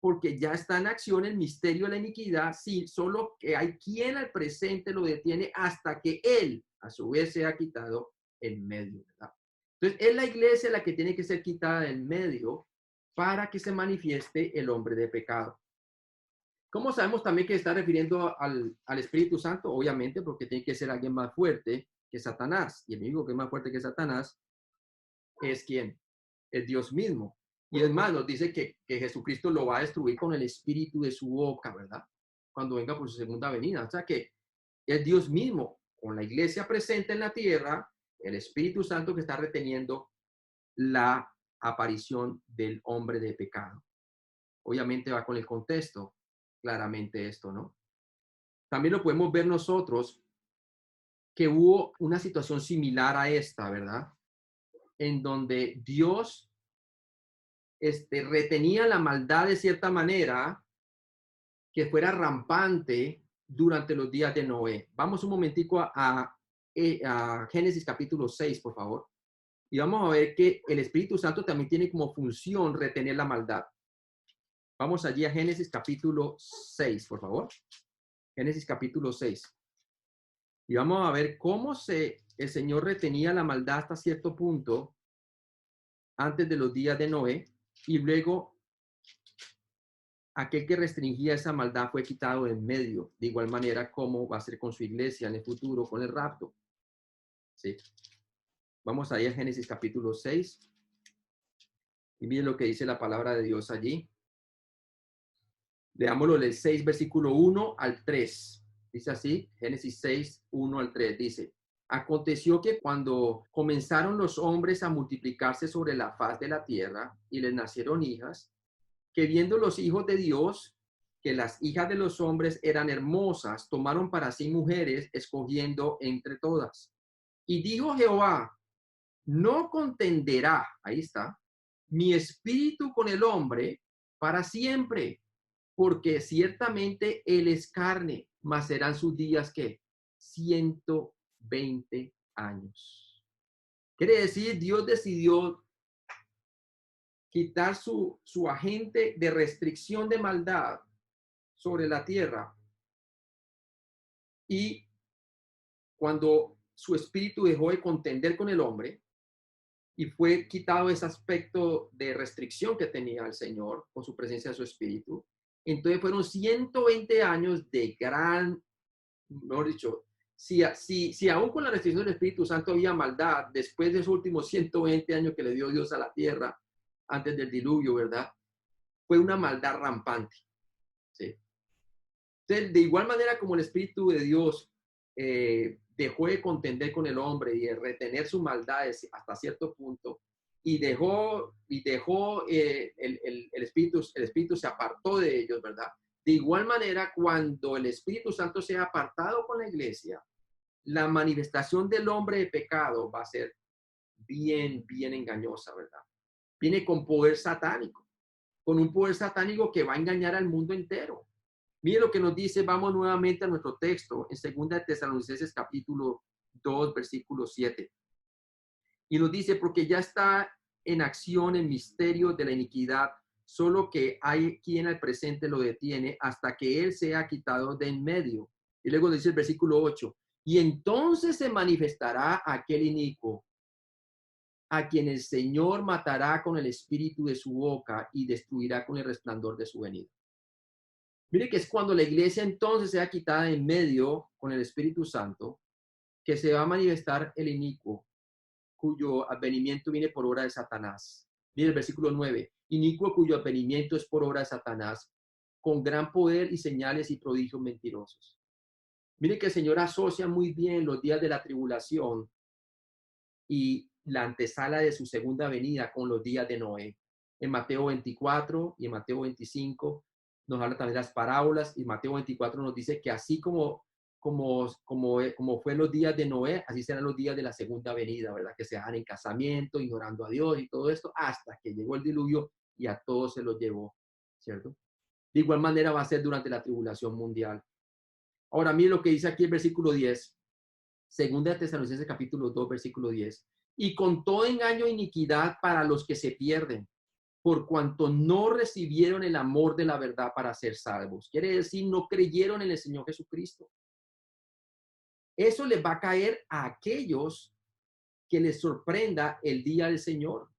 Porque ya está en acción el misterio de la iniquidad, sí, solo que hay quien al presente lo detiene hasta que él, a su vez, sea quitado en medio, ¿verdad? Entonces, es la iglesia la que tiene que ser quitada en medio para que se manifieste el hombre de pecado. ¿Cómo sabemos también que está refiriendo al Espíritu Santo? Obviamente, porque tiene que ser alguien más fuerte que Satanás. Y el enemigo que es más fuerte que Satanás es ¿quién? Es Dios mismo. Y es más, nos dice que Jesucristo lo va a destruir con el espíritu de su boca, ¿verdad? Cuando venga por su segunda venida. O sea que es Dios mismo, con la iglesia presente en la tierra, el Espíritu Santo que está reteniendo la aparición del hombre de pecado. Obviamente va con el contexto, claramente esto, ¿no? También lo podemos ver nosotros que hubo una situación similar a esta, ¿verdad? En donde Dios retenía la maldad de cierta manera que fuera rampante durante los días de Noé. Vamos un momentico a Génesis capítulo 6, por favor. Y vamos a ver que el Espíritu Santo también tiene como función retener la maldad. Vamos allí a Génesis capítulo 6, por favor. Génesis capítulo 6. Y vamos a ver cómo el Señor retenía la maldad hasta cierto punto antes de los días de Noé. Y luego aquel que restringía esa maldad fue quitado en medio. De igual manera como va a ser con su iglesia en el futuro, con el rapto. ¿Sí? Vamos ahí a Génesis capítulo 6. Y miren lo que dice la palabra de Dios allí. Leámoslo del 6, versículo 1 al 3. Dice así, Génesis 6, 1 al 3. Dice, aconteció que cuando comenzaron los hombres a multiplicarse sobre la faz de la tierra y les nacieron hijas, que viendo los hijos de Dios, que las hijas de los hombres eran hermosas, tomaron para sí mujeres, escogiendo entre todas. Y dijo Jehová, no contenderá, ahí está, mi espíritu con el hombre para siempre, porque ciertamente él es carne, mas serán sus días que 120 años. Quiere decir, Dios decidió quitar su agente de restricción de maldad sobre la tierra, y cuando su espíritu dejó de contender con el hombre y fue quitado ese aspecto de restricción que tenía el Señor con su presencia de su espíritu, entonces fueron 120 años de gran, mejor dicho, si aún con la restricción del Espíritu Santo había maldad, después de esos últimos 120 años que le dio Dios a la tierra, antes del diluvio, ¿verdad? Fue una maldad rampante, ¿sí? Entonces, de igual manera como el Espíritu de Dios dejó de contender con el hombre y de retener sus maldades hasta cierto punto, y dejó el Espíritu se apartó de ellos, ¿verdad? De igual manera, cuando el Espíritu Santo se ha apartado con la iglesia, la manifestación del hombre de pecado va a ser bien, bien engañosa, ¿verdad? Viene con poder satánico, con un poder satánico que va a engañar al mundo entero. Mire lo que nos dice, vamos nuevamente a nuestro texto, en 2 Tesalonicenses capítulo 2, versículo 7. Y nos dice, porque ya está en acción el misterio de la iniquidad, solo que hay quien al presente lo detiene hasta que él sea quitado de en medio. Y luego dice el versículo 8, y entonces se manifestará aquel inicuo, a quien el Señor matará con el espíritu de su boca y destruirá con el resplandor de su venida. Mire que es cuando la iglesia entonces sea quitada en medio con el Espíritu Santo, que se va a manifestar el inicuo, cuyo advenimiento viene por obra de Satanás. Mire el versículo 9, inicuo cuyo advenimiento es por obra de Satanás, con gran poder y señales y prodigios mentirosos. Mire que el Señor asocia muy bien los días de la tribulación y la antesala de su segunda venida con los días de Noé. En Mateo 24 y en Mateo 25 nos habla también de las parábolas, y Mateo 24 nos dice que así como fue los días de Noé, así serán los días de la segunda venida, ¿verdad? Que se dan en casamiento, ignorando a Dios y todo esto, hasta que llegó el diluvio y a todos se los llevó, ¿cierto? De igual manera va a ser durante la tribulación mundial. Ahora, mire lo que dice aquí el versículo 10, 2 Tesalonicenses capítulo 2, versículo 10. Y con todo engaño e iniquidad para los que se pierden, por cuanto no recibieron el amor de la verdad para ser salvos. Quiere decir, no creyeron en el Señor Jesucristo. Eso les va a caer a aquellos que les sorprenda el día del Señor,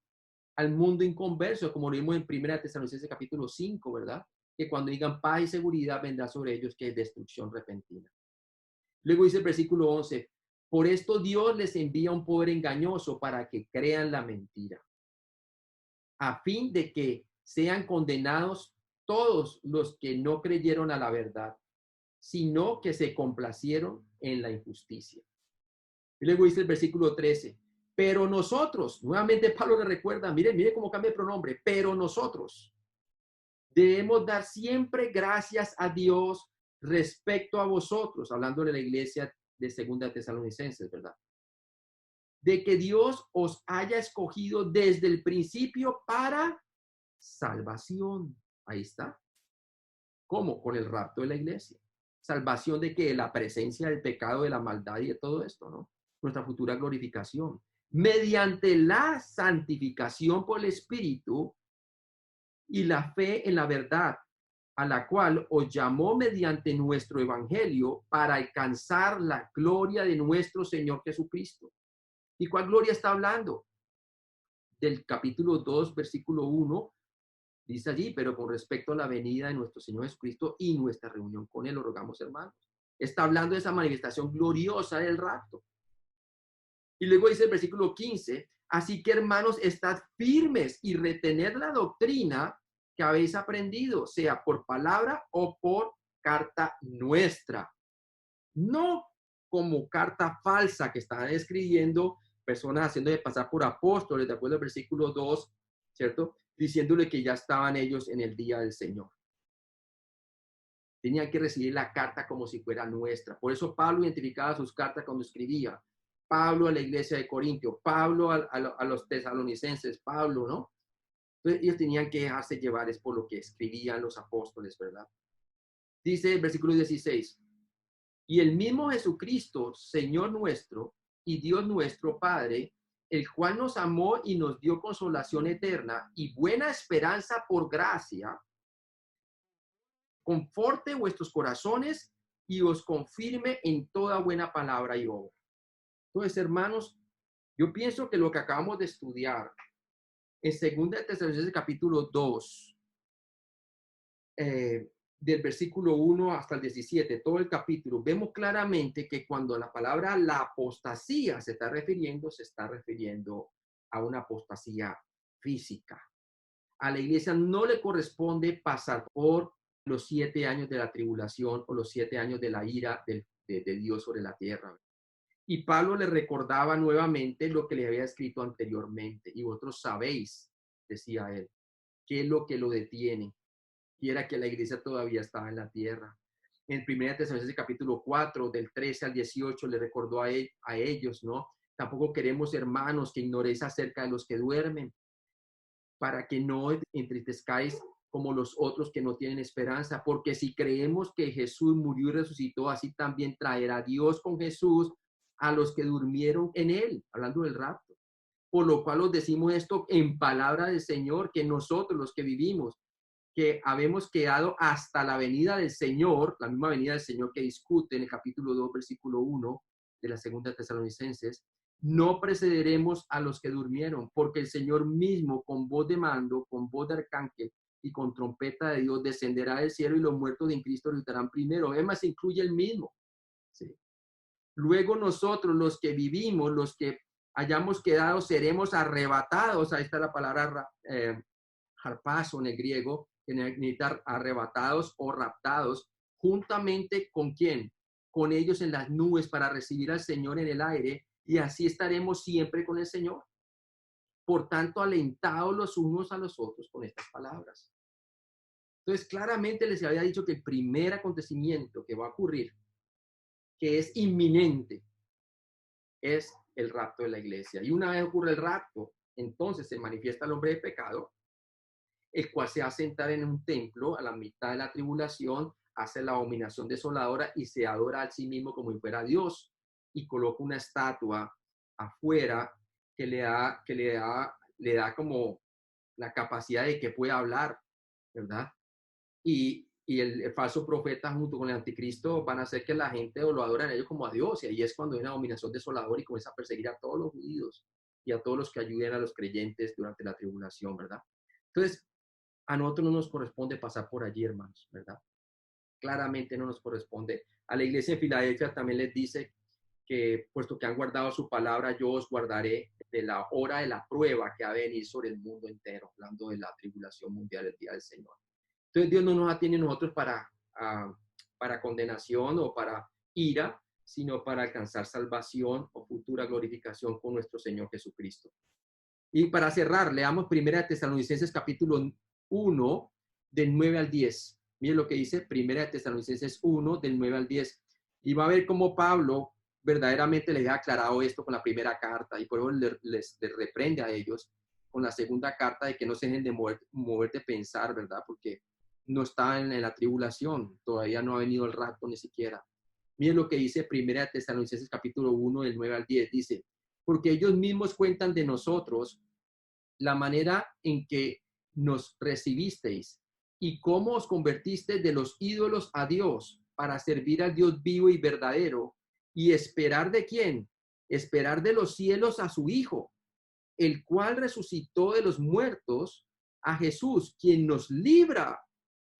al mundo inconverso, como lo vimos en 1 Tesalonicenses capítulo 5, ¿verdad? Que cuando digan paz y seguridad vendrá sobre ellos que es destrucción repentina. Luego dice el versículo 11, por esto Dios les envía un poder engañoso para que crean la mentira, a fin de que sean condenados todos los que no creyeron a la verdad, sino que se complacieron en la injusticia. Y luego dice el versículo 13, pero nosotros, nuevamente Pablo le recuerda, mire cómo cambia el pronombre, pero nosotros debemos dar siempre gracias a Dios respecto a vosotros, hablando de la iglesia de 2 Tesalonicenses, ¿verdad? De que Dios os haya escogido desde el principio para salvación. Ahí está. ¿Cómo? Con el rapto de la iglesia. Salvación de que la presencia del pecado, de la maldad y de todo esto, ¿no? Nuestra futura glorificación. Mediante la santificación por el Espíritu y la fe en la verdad, a la cual os llamó mediante nuestro evangelio para alcanzar la gloria de nuestro Señor Jesucristo. ¿Y cuál gloria está hablando? Del capítulo 2, versículo 1, dice allí, pero con respecto a la venida de nuestro Señor Jesucristo y nuestra reunión con Él, lo rogamos, hermanos. Está hablando de esa manifestación gloriosa del rapto. Y luego dice el versículo 15, así que hermanos, estad firmes y retened la doctrina que habéis aprendido, sea por palabra o por carta nuestra. No como carta falsa que están escribiendo personas haciendo de pasar por apóstoles, de acuerdo al versículo 2, ¿cierto? Diciéndole que ya estaban ellos en el día del Señor. Tenían que recibir la carta como si fuera nuestra. Por eso Pablo identificaba sus cartas cuando escribía. Pablo a la iglesia de Corintio, Pablo a los tesalonicenses, Pablo, ¿no? Entonces ellos tenían que dejarse llevar es por lo que escribían los apóstoles, ¿verdad? Dice el versículo 16, y el mismo Jesucristo, Señor nuestro y Dios nuestro Padre, el cual nos amó y nos dio consolación eterna y buena esperanza por gracia, conforte vuestros corazones y os confirme en toda buena palabra y obra. Entonces, hermanos, yo pienso que lo que acabamos de estudiar en 2 Tesalonicenses capítulo 2, del versículo 1 hasta el 17, todo el capítulo, vemos claramente que cuando la palabra la apostasía se está refiriendo a una apostasía física. A la iglesia no le corresponde pasar por los 7 años de la tribulación o los 7 años de la ira de Dios sobre la tierra. Y Pablo le recordaba nuevamente lo que le había escrito anteriormente. Y vosotros sabéis, decía él, qué es lo que lo detiene. Y era que la iglesia todavía estaba en la tierra. En 1 Tesalonicenses capítulo 4, del 13 al 18, le recordó a ellos, ¿no? Tampoco queremos, hermanos, que ignoréis acerca de los que duermen, para que no entristezcáis como los otros que no tienen esperanza, porque si creemos que Jesús murió y resucitó, así también traerá Dios con Jesús a los que durmieron en él, hablando del rapto. Por lo cual os decimos esto en palabra del Señor, que nosotros los que vivimos, que habemos quedado hasta la venida del Señor, la misma venida del Señor que discute en el capítulo 2, versículo 1 de la segunda Tesalonicenses, no precederemos a los que durmieron, porque el Señor mismo con voz de mando, con voz de arcángel y con trompeta de Dios descenderá del cielo y los muertos en Cristo resucitarán primero. Además, incluye el mismo. ¿Sí? Luego nosotros, los que vivimos, los que hayamos quedado, seremos arrebatados. Ahí está la palabra harpazo en el griego, que necesitar arrebatados o raptados, juntamente con quién, con ellos en las nubes para recibir al Señor en el aire, y así estaremos siempre con el Señor. Por tanto, alentados los unos a los otros con estas palabras. Entonces, claramente les había dicho que el primer acontecimiento que va a ocurrir, que es inminente, es el rapto de la iglesia. Y una vez ocurre el rapto, entonces se manifiesta el hombre de pecado, el cual se va a sentar en un templo a la mitad de la tribulación, hace la abominación desoladora y se adora a sí mismo como si fuera Dios, y coloca una estatua afuera que le da como la capacidad de que pueda hablar, ¿verdad? Y el falso profeta junto con el anticristo van a hacer que la gente lo adoren a ellos como a Dios, y ahí es cuando hay una abominación desoladora y comienza a perseguir a todos los judíos y a todos los que ayuden a los creyentes durante la tribulación, ¿verdad? Entonces, a nosotros no nos corresponde pasar por allí, hermanos, ¿verdad? Claramente no nos corresponde. A la iglesia de Filadelfia también les dice que, puesto que han guardado su palabra, yo os guardaré de la hora de la prueba que ha de venir sobre el mundo entero, hablando de la tribulación mundial del día del Señor. Entonces Dios no nos atiene a nosotros para condenación o para ira, sino para alcanzar salvación o futura glorificación con nuestro Señor Jesucristo. Y para cerrar, leamos 1 Tesalonicenses capítulo 1, del 9 al 10. Miren lo que dice 1 Tesalonicenses 1, del 9 al 10. Y va a ver cómo Pablo verdaderamente les ha aclarado esto con la primera carta, y por eso les reprende a ellos con la segunda carta de que no se dejen de mover de pensar, ¿verdad? Porque no están en la tribulación, todavía no ha venido el rapto ni siquiera. Miren lo que dice 1 Tesalonicenses capítulo 1, del 9 al 10. Dice, porque ellos mismos cuentan de nosotros la manera en que nos recibisteis y cómo os convertisteis de los ídolos a Dios para servir al Dios vivo y verdadero y esperar de quién, esperar de los cielos a su Hijo, el cual resucitó de los muertos, a Jesús, quien nos libra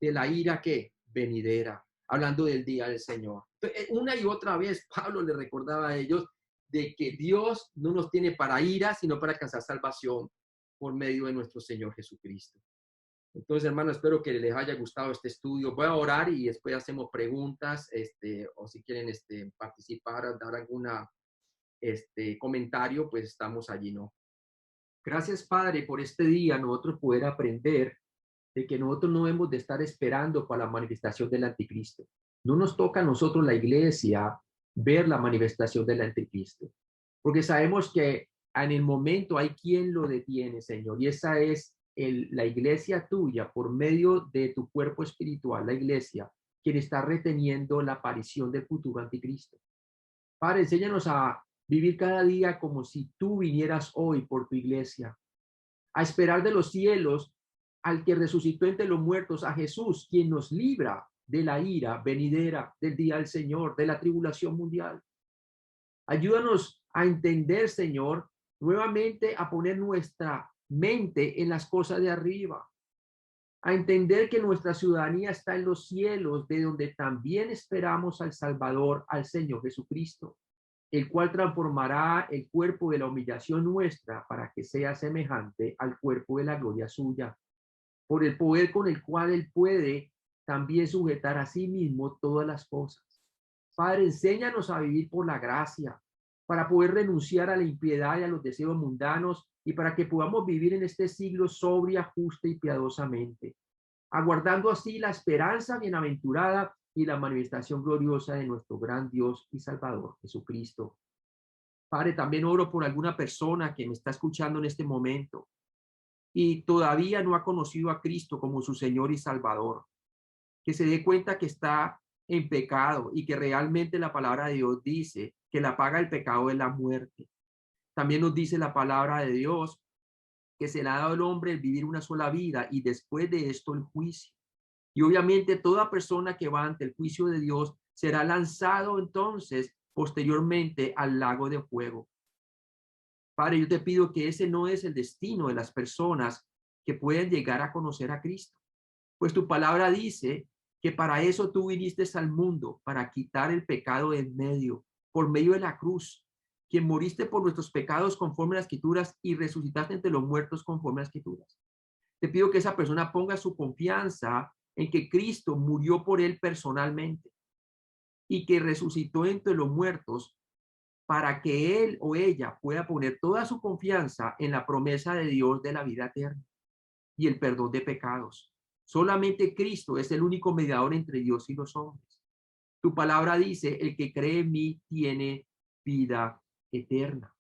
de la ira que venidera, hablando del día del Señor. Una y otra vez Pablo le recordaba a ellos de que Dios no nos tiene para ira, sino para alcanzar salvación por medio de nuestro Señor Jesucristo. Entonces, hermanos, espero que les haya gustado este estudio. Voy a orar y después hacemos preguntas, o si quieren participar, dar alguna comentario, pues estamos allí, ¿no? Gracias, Padre, por este día, nosotros poder aprender de que nosotros no hemos de estar esperando para la manifestación del anticristo. No nos toca a nosotros, la iglesia, ver la manifestación del anticristo, porque sabemos que en el momento hay quien lo detiene, Señor, y esa es la iglesia tuya, por medio de tu cuerpo espiritual, la iglesia, quien está reteniendo la aparición del futuro anticristo. Padre, enséñanos a vivir cada día como si tú vinieras hoy por tu iglesia, a esperar de los cielos al que resucitó entre los muertos, a Jesús, quien nos libra de la ira venidera del día del Señor, de la tribulación mundial. Ayúdanos a entender, Señor, nuevamente a poner nuestra mente en las cosas de arriba, a entender que nuestra ciudadanía está en los cielos, de donde también esperamos al Salvador, al Señor Jesucristo, el cual transformará el cuerpo de la humillación nuestra para que sea semejante al cuerpo de la gloria suya, por el poder con el cual Él puede también sujetar a sí mismo todas las cosas. Padre, enséñanos a vivir por la gracia, para poder renunciar a la impiedad y a los deseos mundanos y para que podamos vivir en este siglo sobria, justa y piadosamente, aguardando así la esperanza bienaventurada y la manifestación gloriosa de nuestro gran Dios y Salvador, Jesucristo. Padre, también oro por alguna persona que me está escuchando en este momento y todavía no ha conocido a Cristo como su Señor y Salvador, que se dé cuenta que está en pecado y que realmente la palabra de Dios dice que la paga del pecado es la muerte. También nos dice la palabra de Dios que se le ha dado al hombre el vivir una sola vida y después de esto el juicio. Y obviamente toda persona que va ante el juicio de Dios será lanzado entonces posteriormente al lago de fuego. Padre, yo te pido que ese no es el destino de las personas que pueden llegar a conocer a Cristo. Pues tu palabra dice que para eso tú viniste al mundo, para quitar el pecado en medio, por medio de la cruz, quien moriste por nuestros pecados conforme a las Escrituras y resucitaste entre los muertos conforme a las Escrituras. Te pido que esa persona ponga su confianza en que Cristo murió por él personalmente y que resucitó entre los muertos para que él o ella pueda poner toda su confianza en la promesa de Dios de la vida eterna y el perdón de pecados. Solamente Cristo es el único mediador entre Dios y los hombres. Tu palabra dice, el que cree en mí tiene vida eterna.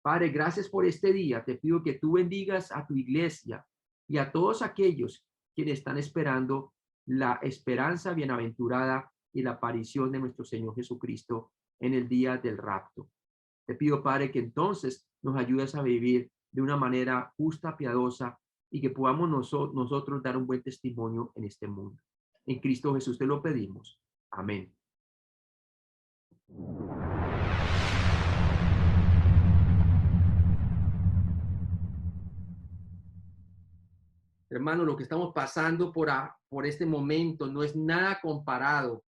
Padre, gracias por este día. Te pido que tú bendigas a tu iglesia y a todos aquellos quienes están esperando la esperanza bienaventurada y la aparición de nuestro Señor Jesucristo en el día del rapto. Te pido, Padre, que entonces nos ayudes a vivir de una manera justa, piadosa y que podamos nosotros dar un buen testimonio en este mundo. En Cristo Jesús te lo pedimos. Amén. Hermano, lo que estamos pasando por este momento no es nada comparado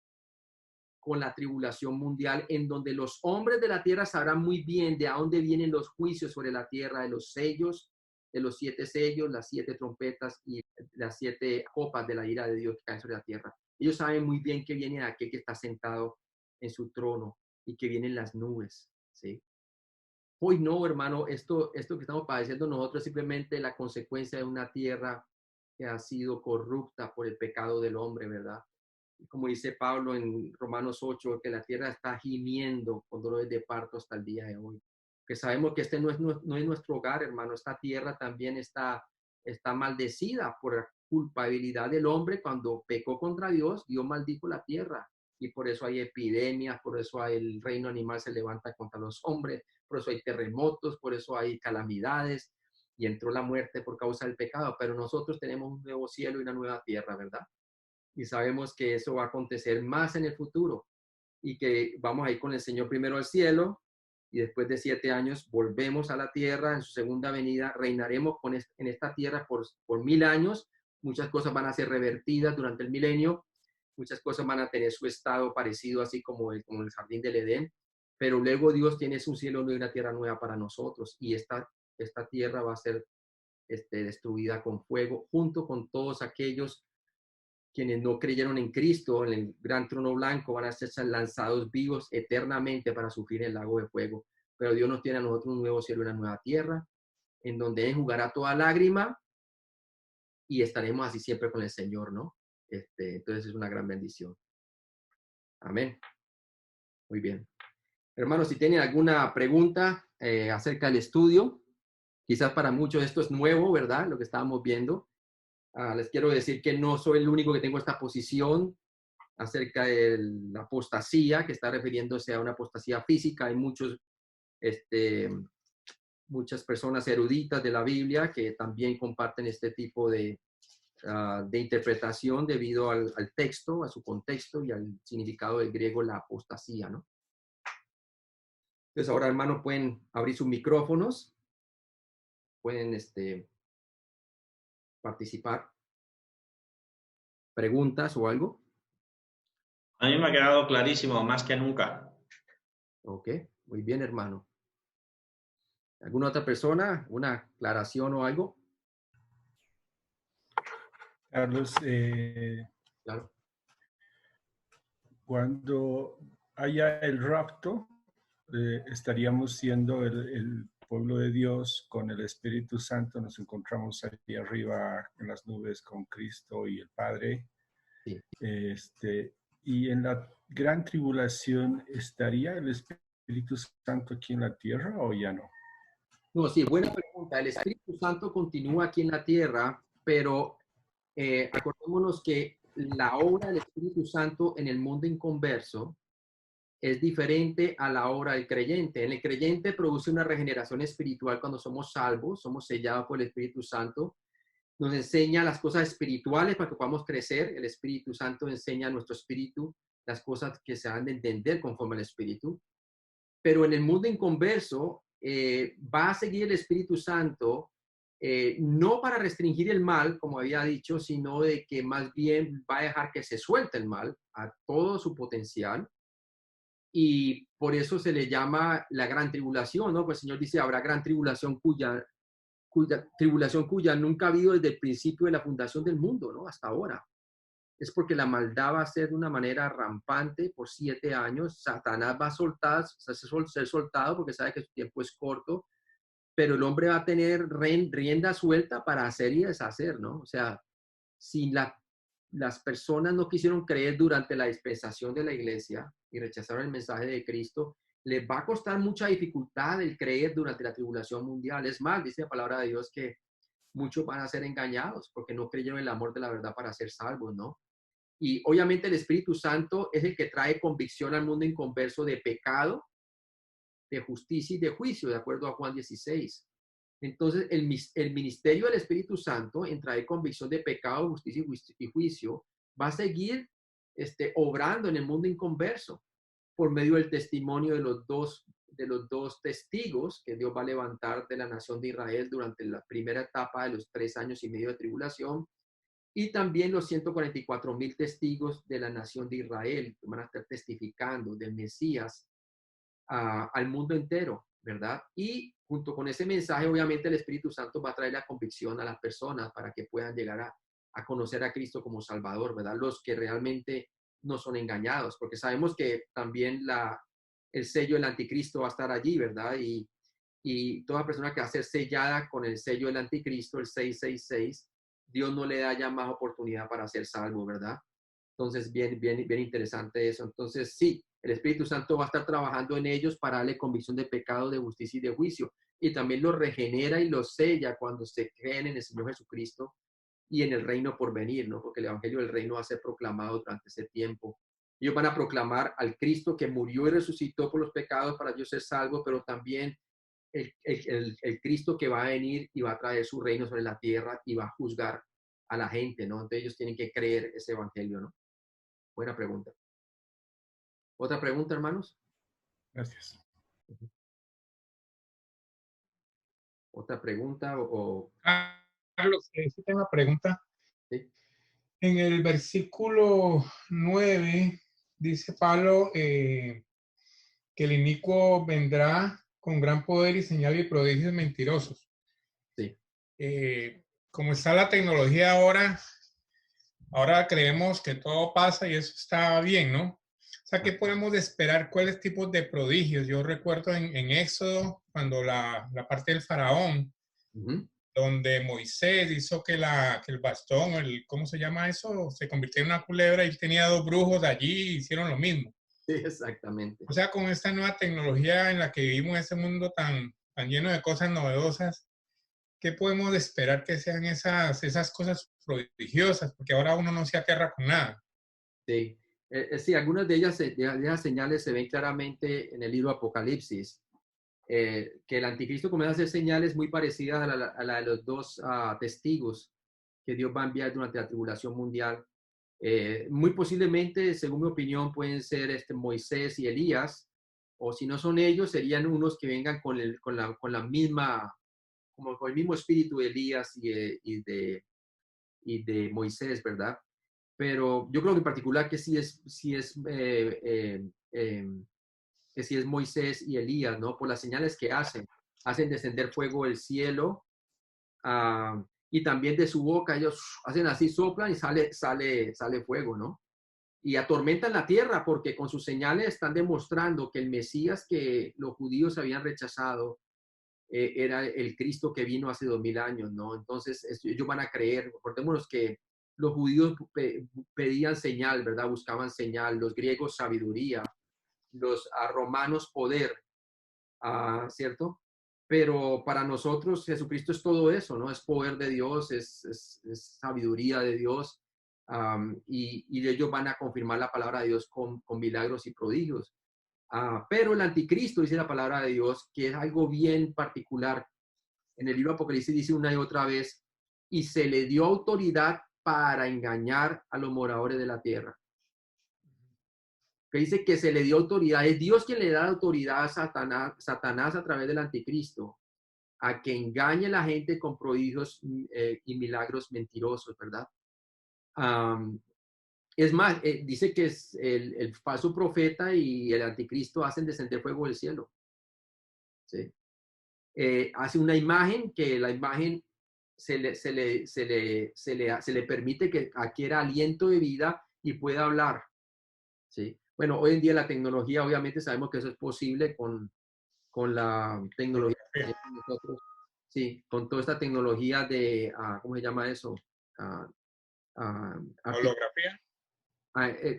con la tribulación mundial, en donde los hombres de la tierra sabrán muy bien de dónde vienen los juicios sobre la tierra, de los sellos, de los 7 sellos, las 7 trompetas y las 7 copas de la ira de Dios que caen sobre la tierra. Ellos saben muy bien que viene aquel que está sentado en su trono y que vienen las nubes, ¿sí? Hoy no, hermano, esto que estamos padeciendo nosotros es simplemente la consecuencia de una tierra que ha sido corrupta por el pecado del hombre, ¿verdad? Como dice Pablo en Romanos 8, que la tierra está gimiendo con dolores de parto hasta el día de hoy. Que sabemos que este no es nuestro hogar, hermano. Esta tierra también está maldecida por la culpabilidad del hombre cuando pecó contra Dios. Dios maldijo la tierra y por eso hay epidemias, por eso el reino animal se levanta contra los hombres, por eso hay terremotos, por eso hay calamidades y entró la muerte por causa del pecado. Pero nosotros tenemos un nuevo cielo y una nueva tierra, ¿verdad? Y sabemos que eso va a acontecer más en el futuro y que vamos a ir con el Señor primero al cielo y después de 7 años volvemos a la tierra en su segunda venida, reinaremos en esta tierra por 1000 años, muchas cosas van a ser revertidas durante el milenio, muchas cosas van a tener su estado parecido así como el jardín del Edén, pero luego Dios tiene un cielo nuevo y una tierra nueva para nosotros y esta tierra va a ser destruida con fuego junto con todos aquellos quienes no creyeron en Cristo, en el gran trono blanco, van a ser lanzados vivos eternamente para sufrir el lago de fuego. Pero Dios nos tiene a nosotros un nuevo cielo y una nueva tierra, en donde enjugará toda lágrima y estaremos así siempre con el Señor, ¿no? Entonces es una gran bendición. Amén. Muy bien. Hermanos, si tienen alguna pregunta acerca del estudio, Quizás para muchos esto es nuevo, ¿verdad? Lo que estábamos viendo. Les quiero decir que no soy el único que tengo esta posición acerca de la apostasía, que está refiriéndose a una apostasía física. Hay muchas personas eruditas de la Biblia que también comparten este tipo de interpretación debido al texto, a su contexto y al significado del griego, la apostasía, ¿no? Entonces ahora, hermanos, pueden abrir sus micrófonos, pueden participar, preguntas o algo. A mí me ha quedado clarísimo, más que nunca. Ok, muy bien, hermano. ¿Alguna otra persona? ¿Una aclaración o algo? Carlos, Claro. cuando haya el rapto, estaríamos siendo el pueblo de Dios con el Espíritu Santo, nos encontramos ahí arriba en las nubes con Cristo y el Padre. Sí. Y en la gran tribulación, ¿estaría el Espíritu Santo aquí en la tierra o ya no? No, sí, buena pregunta. El Espíritu Santo continúa aquí en la tierra, pero acordémonos que la obra del Espíritu Santo en el mundo inconverso es diferente a la obra del creyente. En el creyente produce una regeneración espiritual cuando somos salvos, somos sellados por el Espíritu Santo. Nos enseña las cosas espirituales para que podamos crecer. El Espíritu Santo enseña a nuestro espíritu las cosas que se han de entender conforme al Espíritu. Pero en el mundo inconverso va a seguir el Espíritu Santo, no para restringir el mal, como había dicho, sino de que más bien va a dejar que se suelte el mal a todo su potencial. Y por eso se le llama la gran tribulación, ¿no? Pues el Señor dice, habrá gran tribulación cuya tribulación cuya nunca ha habido desde el principio de la fundación del mundo, ¿no? Hasta ahora. Es porque la maldad va a ser de una manera rampante por 7 años. Satanás va a ser soltado porque sabe que su tiempo es corto, pero el hombre va a tener rienda suelta para hacer y deshacer, ¿no? O sea, si las personas no quisieron creer durante la dispensación de la iglesia y rechazaron el mensaje de Cristo, les va a costar mucha dificultad el creer durante la tribulación mundial. Es más, dice la palabra de Dios que muchos van a ser engañados porque no creyeron en el amor de la verdad para ser salvos, ¿no? Y obviamente el Espíritu Santo es el que trae convicción al mundo inconverso de pecado, de justicia y de juicio, de acuerdo a Juan 16. Entonces, el ministerio del Espíritu Santo en traer convicción de pecado, justicia y juicio va a seguir obrando en el mundo inconverso por medio del testimonio de los dos testigos que Dios va a levantar de la nación de Israel durante la primera etapa de los 3 años y medio de tribulación, y también los 144,000 testigos de la nación de Israel que van a estar testificando del Mesías al mundo entero, ¿verdad? Y junto con ese mensaje, obviamente, el Espíritu Santo va a traer la convicción a las personas para que puedan llegar a conocer a Cristo como Salvador, ¿verdad? Los que realmente no son engañados, porque sabemos que también el sello del anticristo va a estar allí, ¿verdad? Y toda persona que va a ser sellada con el sello del anticristo, el 666, Dios no le da ya más oportunidad para ser salvo, ¿verdad? Entonces, bien interesante eso. Entonces, sí, el Espíritu Santo va a estar trabajando en ellos para darle convicción de pecado, de justicia y de juicio. Y también los regenera y los sella cuando se creen en el Señor Jesucristo y en el reino por venir, ¿no? Porque el Evangelio del Reino va a ser proclamado durante ese tiempo. Ellos van a proclamar al Cristo que murió y resucitó por los pecados para yo ser salvo, pero también el Cristo que va a venir y va a traer su reino sobre la tierra y va a juzgar a la gente, ¿no? Entonces ellos tienen que creer ese Evangelio, ¿no? Buena pregunta. ¿Otra pregunta, hermanos? Gracias. ¿Otra pregunta Carlos, sí tengo una pregunta. sí? En el versículo 9 dice Pablo que el inicuo vendrá con gran poder y señales y prodigios mentirosos. Sí. Como está la tecnología ahora creemos que todo pasa y eso está bien, ¿no? O sea, ¿qué podemos esperar? ¿Cuáles tipos de prodigios? Yo recuerdo en Éxodo, cuando la parte del faraón, donde Moisés hizo que el bastón, ¿cómo se llama eso? Se convirtió en una culebra y él tenía 2 brujos allí y hicieron lo mismo. Sí, exactamente. O sea, con esta nueva tecnología en la que vivimos, en ese mundo tan lleno de cosas novedosas, ¿qué podemos esperar que sean esas cosas prodigiosas? Porque ahora uno no se aterra con nada. Sí, sí, algunas de ellas, de esas señales se ven claramente en el libro Apocalipsis, que el anticristo comienza a hacer señales muy parecidas a la de los dos testigos que Dios va a enviar durante la tribulación mundial. Muy posiblemente, según mi opinión, pueden ser Moisés y Elías, o si no son ellos, serían unos que vengan con la misma, como con el mismo espíritu de Elías y de Moisés, ¿verdad? Pero yo creo que en particular que que sí es Moisés y Elías, ¿no? Por las señales que hacen descender fuego del cielo, y también de su boca ellos hacen así, soplan y sale fuego, ¿no? Y atormentan la tierra porque con sus señales están demostrando que el Mesías que los judíos habían rechazado era el Cristo que vino hace 2000 años, ¿no? Entonces ellos van a creer. Recordémonos que los judíos pedían señal, ¿verdad? Buscaban señal, los griegos sabiduría, los romanos poder, ¿cierto? Pero para nosotros Jesucristo es todo eso, ¿no? Es poder de Dios, es sabiduría de Dios, y ellos van a confirmar la palabra de Dios con milagros y prodigios. Pero el anticristo, dice la palabra de Dios, que es algo bien particular. En el libro Apocalipsis dice una y otra vez, y se le dio autoridad para engañar a los moradores de la tierra. Que dice que se le dio autoridad. Es Dios quien le da autoridad a Satanás a través del anticristo, a que engañe a la gente con prodigios y milagros mentirosos, ¿verdad? Es más, dice que es el falso profeta y el anticristo hacen descender fuego del cielo. ¿Sí? Hace una imagen que la imagen se le permite que adquiera aliento de vida y pueda hablar. ¿Sí? Bueno, hoy en día la tecnología, obviamente sabemos que eso es posible con la tecnología que tenemos nosotros. Sí, con toda esta tecnología de, ¿cómo se llama eso? Holografía.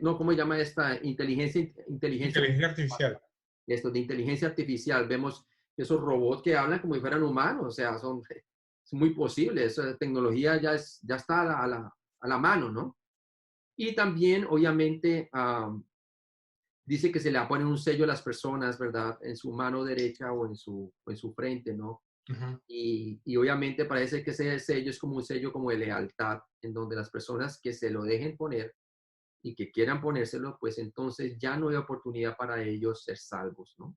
No, ¿cómo se llama esta? Inteligencia Inteligencia artificial. Esto de inteligencia artificial. Vemos esos robots que hablan como si fueran humanos, o sea, es muy posible. Esa tecnología ya está a la mano, ¿no? Y también, obviamente, dice que se le pone un sello a las personas, ¿verdad? En su mano derecha o en su frente, ¿no? Uh-huh. Y obviamente parece que ese sello es como un sello como de lealtad, en donde las personas que se lo dejen poner y que quieran ponérselo, pues entonces ya no hay oportunidad para ellos ser salvos, ¿no?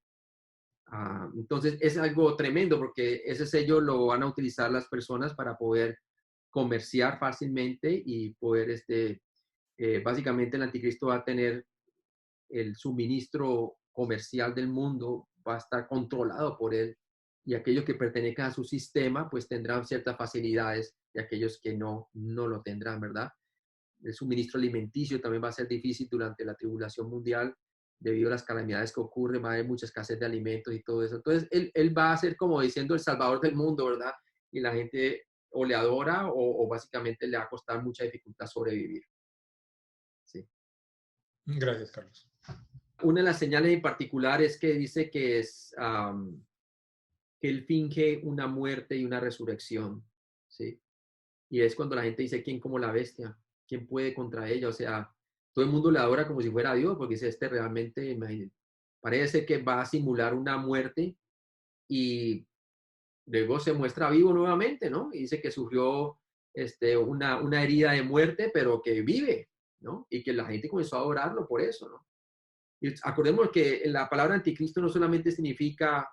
Entonces es algo tremendo porque ese sello lo van a utilizar las personas para poder comerciar fácilmente y poder, básicamente el anticristo va a tener el suministro comercial del mundo, va a estar controlado por él, y aquellos que pertenezcan a su sistema pues tendrán ciertas facilidades y aquellos que no lo tendrán, ¿verdad? El suministro alimenticio también va a ser difícil durante la tribulación mundial debido a las calamidades que ocurren, va a haber mucha escasez de alimentos y todo eso. Entonces, él va a ser como diciendo el salvador del mundo, ¿verdad? Y la gente o le adora o básicamente le va a costar mucha dificultad sobrevivir. Sí. Gracias, Carlos. Una de las señales en particular es que dice que que él finge una muerte y una resurrección, ¿sí? Y es cuando la gente dice, ¿quién como la bestia? ¿Quién puede contra ella? O sea, todo el mundo le adora como si fuera Dios, porque dice, realmente parece que va a simular una muerte y luego se muestra vivo nuevamente, ¿no? Y dice que sufrió una herida de muerte, pero que vive, ¿no? Y que la gente comenzó a adorarlo por eso, ¿no? Y acordemos que la palabra anticristo no solamente significa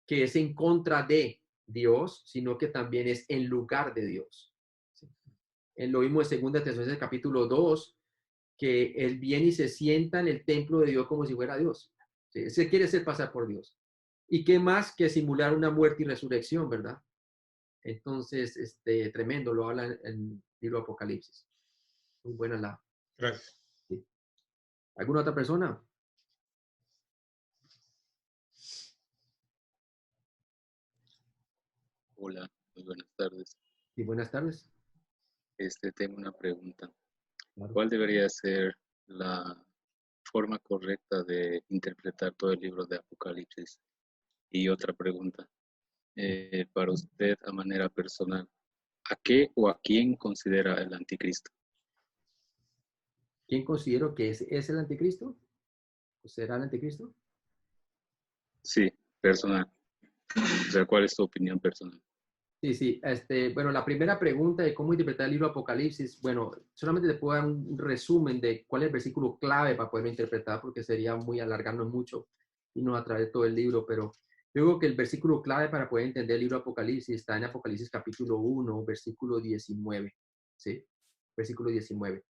que es en contra de Dios, sino que también es en lugar de Dios. ¿Sí? Lo mismo en 2 Tesalonicenses capítulo 2, que él viene y se sienta en el templo de Dios como si fuera Dios. ¿Sí? Se quiere hacer pasar por Dios. ¿Y qué más que simular una muerte y resurrección, verdad? Entonces, tremendo, lo habla en el libro Apocalipsis. Muy buena la... Gracias. Sí. ¿Alguna otra persona? Hola, muy buenas tardes. Sí, buenas tardes. Tengo una pregunta. Claro. ¿Cuál debería ser la forma correcta de interpretar todo el libro de Apocalipsis? Y otra pregunta, para usted a manera personal, ¿a qué o a quién considera el anticristo? ¿Quién considero que es el anticristo? ¿O será el anticristo? Sí, personal. O sea, ¿cuál es tu opinión personal? Sí, sí. Bueno, la primera pregunta de cómo interpretar el libro Apocalipsis, bueno, solamente te puedo dar un resumen de cuál es el versículo clave para poderlo interpretar, porque sería muy alargarnos mucho y no a través de todo el libro, pero yo digo que el versículo clave para poder entender el libro Apocalipsis está en Apocalipsis capítulo 1, versículo 19, ¿sí? Versículo 19.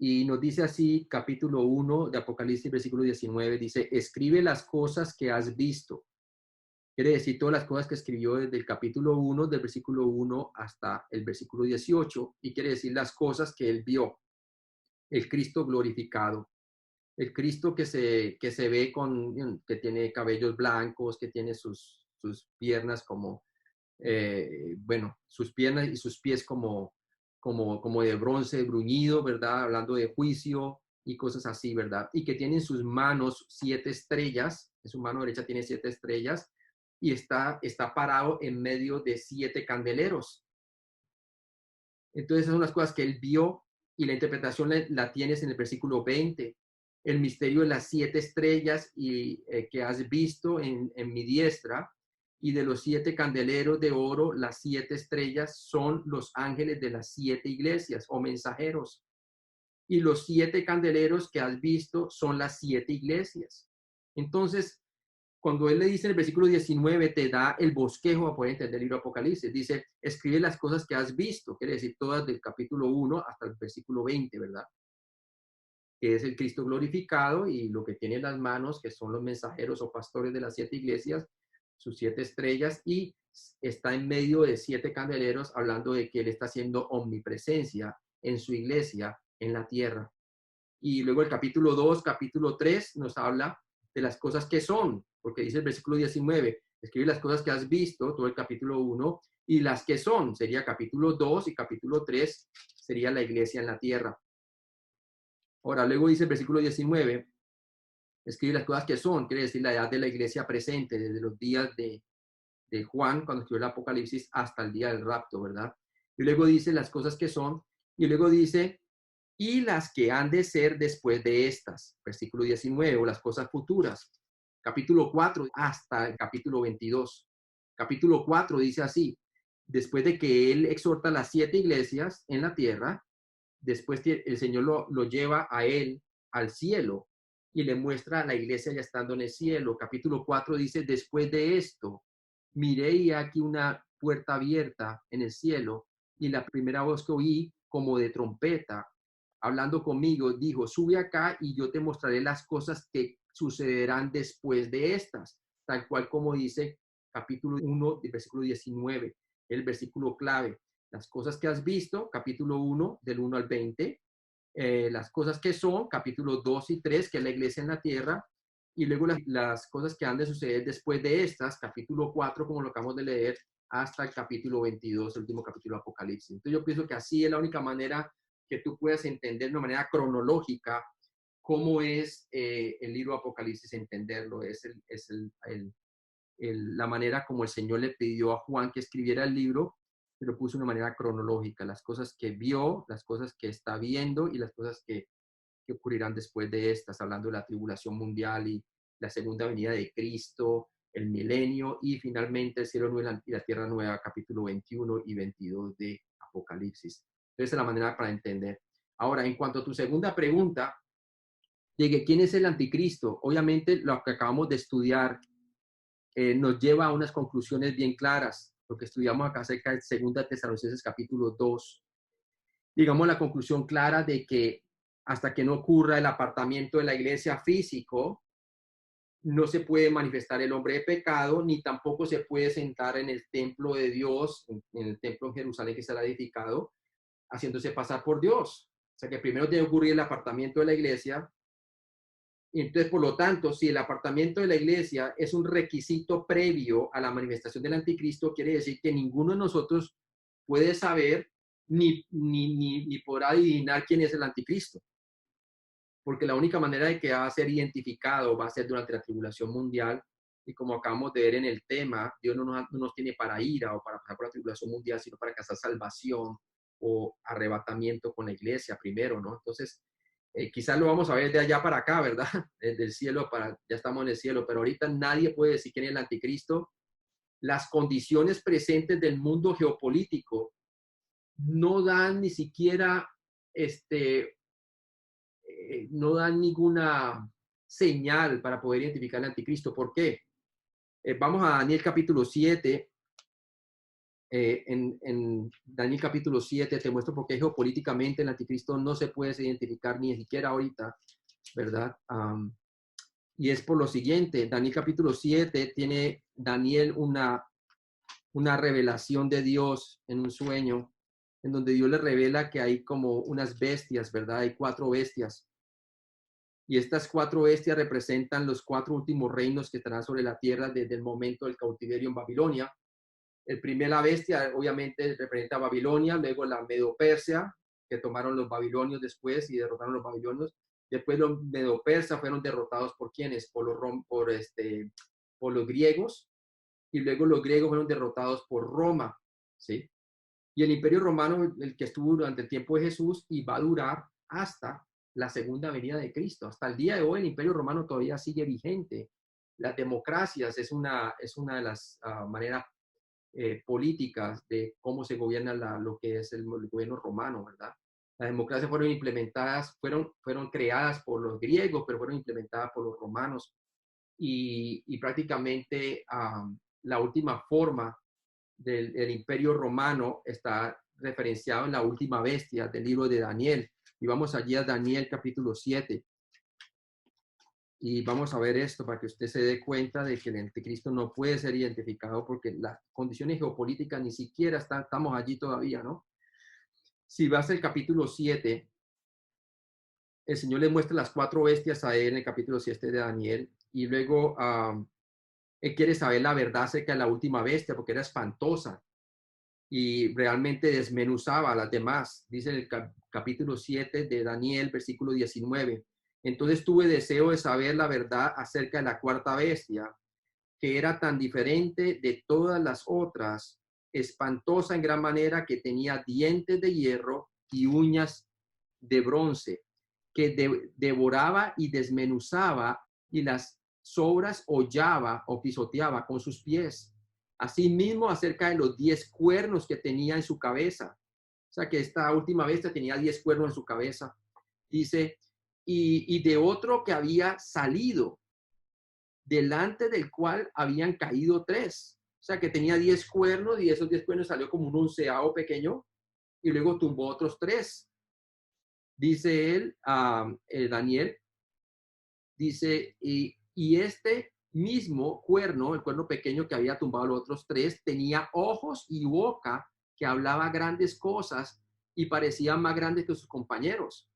Y nos dice así, capítulo 1 de Apocalipsis, versículo 19, dice, escribe las cosas que has visto. Quiere decir todas las cosas que escribió desde el capítulo 1, del versículo 1 hasta el versículo 18, y quiere decir las cosas que él vio. El Cristo glorificado, el Cristo que se ve que tiene cabellos blancos, que tiene sus piernas como, bueno, sus piernas y sus pies como de bronce bruñido, ¿verdad? Hablando de juicio y cosas así, ¿verdad? Y que tiene en sus manos 7 estrellas, en su mano derecha tiene 7 estrellas, y está parado en medio de 7 candeleros. Entonces, esas son las cosas que él vio y la interpretación la tienes en el versículo 20. El misterio de las 7 estrellas que has visto en mi diestra, y de los 7 candeleros de oro, las 7 estrellas son los ángeles de las 7 iglesias o mensajeros. Y los 7 candeleros que has visto son las 7 iglesias. Entonces, cuando él le dice en el versículo 19, te da el bosquejo a poder entender el libro Apocalipsis. Dice, escribe las cosas que has visto, quiere decir todas del capítulo 1 hasta el versículo 20, ¿verdad? Que es el Cristo glorificado y lo que tiene en las manos, que son los mensajeros o pastores de las 7 iglesias, sus 7 estrellas, y está en medio de 7 candeleros, hablando de que él está haciendo omnipresencia en su iglesia, en la tierra. Y luego el capítulo 2, capítulo 3 nos habla de las cosas que son, porque dice el versículo 19, escribe las cosas que has visto, todo el capítulo 1, y las que son, sería capítulo 2 y capítulo 3, sería la iglesia en la tierra. Ahora, luego dice el versículo 19, escribe las cosas que son, quiere decir la edad de la iglesia presente, desde los días de Juan, cuando escribió el Apocalipsis, hasta el día del rapto, ¿verdad? Y luego dice las cosas que son, y luego dice, y las que han de ser después de estas, versículo 19, o las cosas futuras. Capítulo 4 hasta el capítulo 22. Capítulo 4 dice así, después de que él exhorta a las 7 iglesias en la tierra, después el Señor lo lleva a él al cielo y le muestra a la iglesia ya estando en el cielo. Capítulo 4 dice, después de esto, miré y aquí una puerta abierta en el cielo, y la primera voz que oí como de trompeta, hablando conmigo, dijo, sube acá y yo te mostraré las cosas que sucederán después de estas, tal cual como dice capítulo 1, versículo 19, el versículo clave. Las cosas que has visto, capítulo 1, del 1 al 20, las cosas que son, capítulo 2 y 3, que es la iglesia en la tierra, y luego las cosas que han de suceder después de estas, capítulo 4, como lo acabamos de leer, hasta el capítulo 22, el último capítulo de Apocalipsis. Entonces yo pienso que así es la única manera que tú puedas entender de una manera cronológica cómo es el libro Apocalipsis, entenderlo, es la manera como el Señor le pidió a Juan que escribiera el libro, pero puso de una manera cronológica, las cosas que vio, las cosas que está viendo y las cosas que ocurrirán después de estas, hablando de la tribulación mundial y la segunda venida de Cristo, el milenio y finalmente el cielo nuevo y la tierra nueva, capítulo 21 y 22 de Apocalipsis. Entonces, es la manera para entender. Ahora, en cuanto a tu segunda pregunta, de que quién es el anticristo, obviamente lo que acabamos de estudiar nos lleva a unas conclusiones bien claras, porque estudiamos acá acerca de 2 Tesalonicenses capítulo 2. Digamos la conclusión clara de que hasta que no ocurra el apartamiento de la iglesia físico, no se puede manifestar el hombre de pecado, ni tampoco se puede sentar en el templo de Dios, en el templo en Jerusalén que será edificado, haciéndose pasar por Dios. O sea que primero debe ocurrir el apartamiento de la iglesia. Y entonces, por lo tanto, si el apartamiento de la iglesia es un requisito previo a la manifestación del anticristo, quiere decir que ninguno de nosotros puede saber ni podrá adivinar quién es el anticristo. Porque la única manera de que va a ser identificado va a ser durante la tribulación mundial Y como acabamos de ver en el tema, Dios no nos tiene para ira o para pasar por la tribulación mundial, sino para alcanzar salvación o arrebatamiento con la iglesia primero, ¿no? Entonces, quizás lo vamos a ver de allá para acá, ¿verdad? Desde el cielo ya estamos en el cielo, pero ahorita nadie puede decir quién es el anticristo. Las condiciones presentes del mundo geopolítico no dan ni siquiera, no dan ninguna señal para poder identificar al anticristo. ¿Por qué? Vamos a Daniel capítulo 7. En Daniel capítulo 7 te muestro por qué geopolíticamente el anticristo no se puede identificar ni siquiera ahorita, ¿verdad? Y es por lo siguiente. Daniel capítulo 7 tiene Daniel una revelación de Dios en un sueño, en donde Dios le revela que hay como unas bestias, ¿verdad? Hay 4 bestias. Y estas 4 bestias representan los 4 últimos reinos que estarán sobre la tierra desde el momento del cautiverio en Babilonia. La bestia obviamente representa a Babilonia, luego la Medo-Persia, que tomaron los babilonios después y derrotaron a los babilonios. Después los Medo-Persas fueron derrotados ¿por quiénes? Por los griegos, y luego los griegos fueron derrotados por Roma, ¿sí? Y el Imperio Romano, el que estuvo durante el tiempo de Jesús, y va a durar hasta la segunda venida de Cristo. Hasta el día de hoy el Imperio Romano todavía sigue vigente. Las democracias es una de las maneras políticas de cómo se gobierna lo que es el gobierno romano, ¿verdad? Las democracias fueron implementadas, fueron creadas por los griegos, pero fueron implementadas por los romanos. Y prácticamente la última forma del Imperio Romano está referenciado en la última bestia del libro de Daniel. Y vamos allí a Daniel capítulo 7. Y vamos a ver esto para que usted se dé cuenta de que el anticristo no puede ser identificado porque las condiciones geopolíticas ni siquiera estamos allí todavía, ¿no? Si vas al capítulo 7, el Señor le muestra las 4 bestias a él en el capítulo 7 de Daniel, y luego él quiere saber la verdad acerca de la última bestia porque era espantosa y realmente desmenuzaba a las demás. Dice en el capítulo 7 de Daniel, versículo 19. Entonces tuve deseo de saber la verdad acerca de la 4ª bestia, que era tan diferente de todas las otras, espantosa en gran manera, que tenía dientes de hierro y uñas de bronce, que devoraba y desmenuzaba, y las sobras hollaba o pisoteaba con sus pies. Asimismo, acerca de los 10 cuernos que tenía en su cabeza. O sea, que esta última bestia tenía 10 cuernos en su cabeza. Dice, y de otro que había salido, delante del cual habían caído 3. O sea, que tenía 10 cuernos, y esos 10 cuernos salió como un 11avo pequeño, y luego tumbó otros 3. Dice él, Daniel, dice, y este mismo cuerno, el cuerno pequeño que había tumbado los otros 3, tenía ojos y boca que hablaba grandes cosas y parecían más grandes que sus compañeros.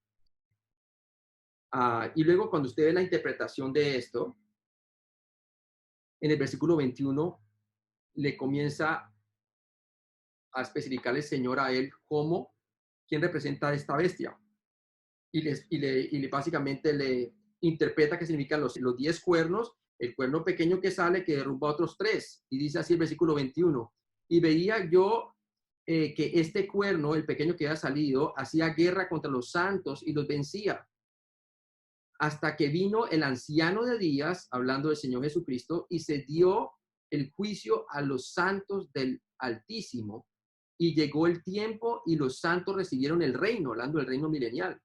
Y luego cuando usted ve la interpretación de esto, en el versículo 21, le comienza a especificar el Señor a él como quién representa a esta bestia. Y básicamente le interpreta qué significan los 10 cuernos, el cuerno pequeño que sale, que derrumba otros 3. Y dice así el versículo 21. Y veía yo que este cuerno, el pequeño que había salido, hacía guerra contra los santos y los vencía. Hasta que vino el anciano de días, hablando del Señor Jesucristo, y se dio el juicio a los santos del Altísimo. Y llegó el tiempo y los santos recibieron el reino, hablando del reino milenial.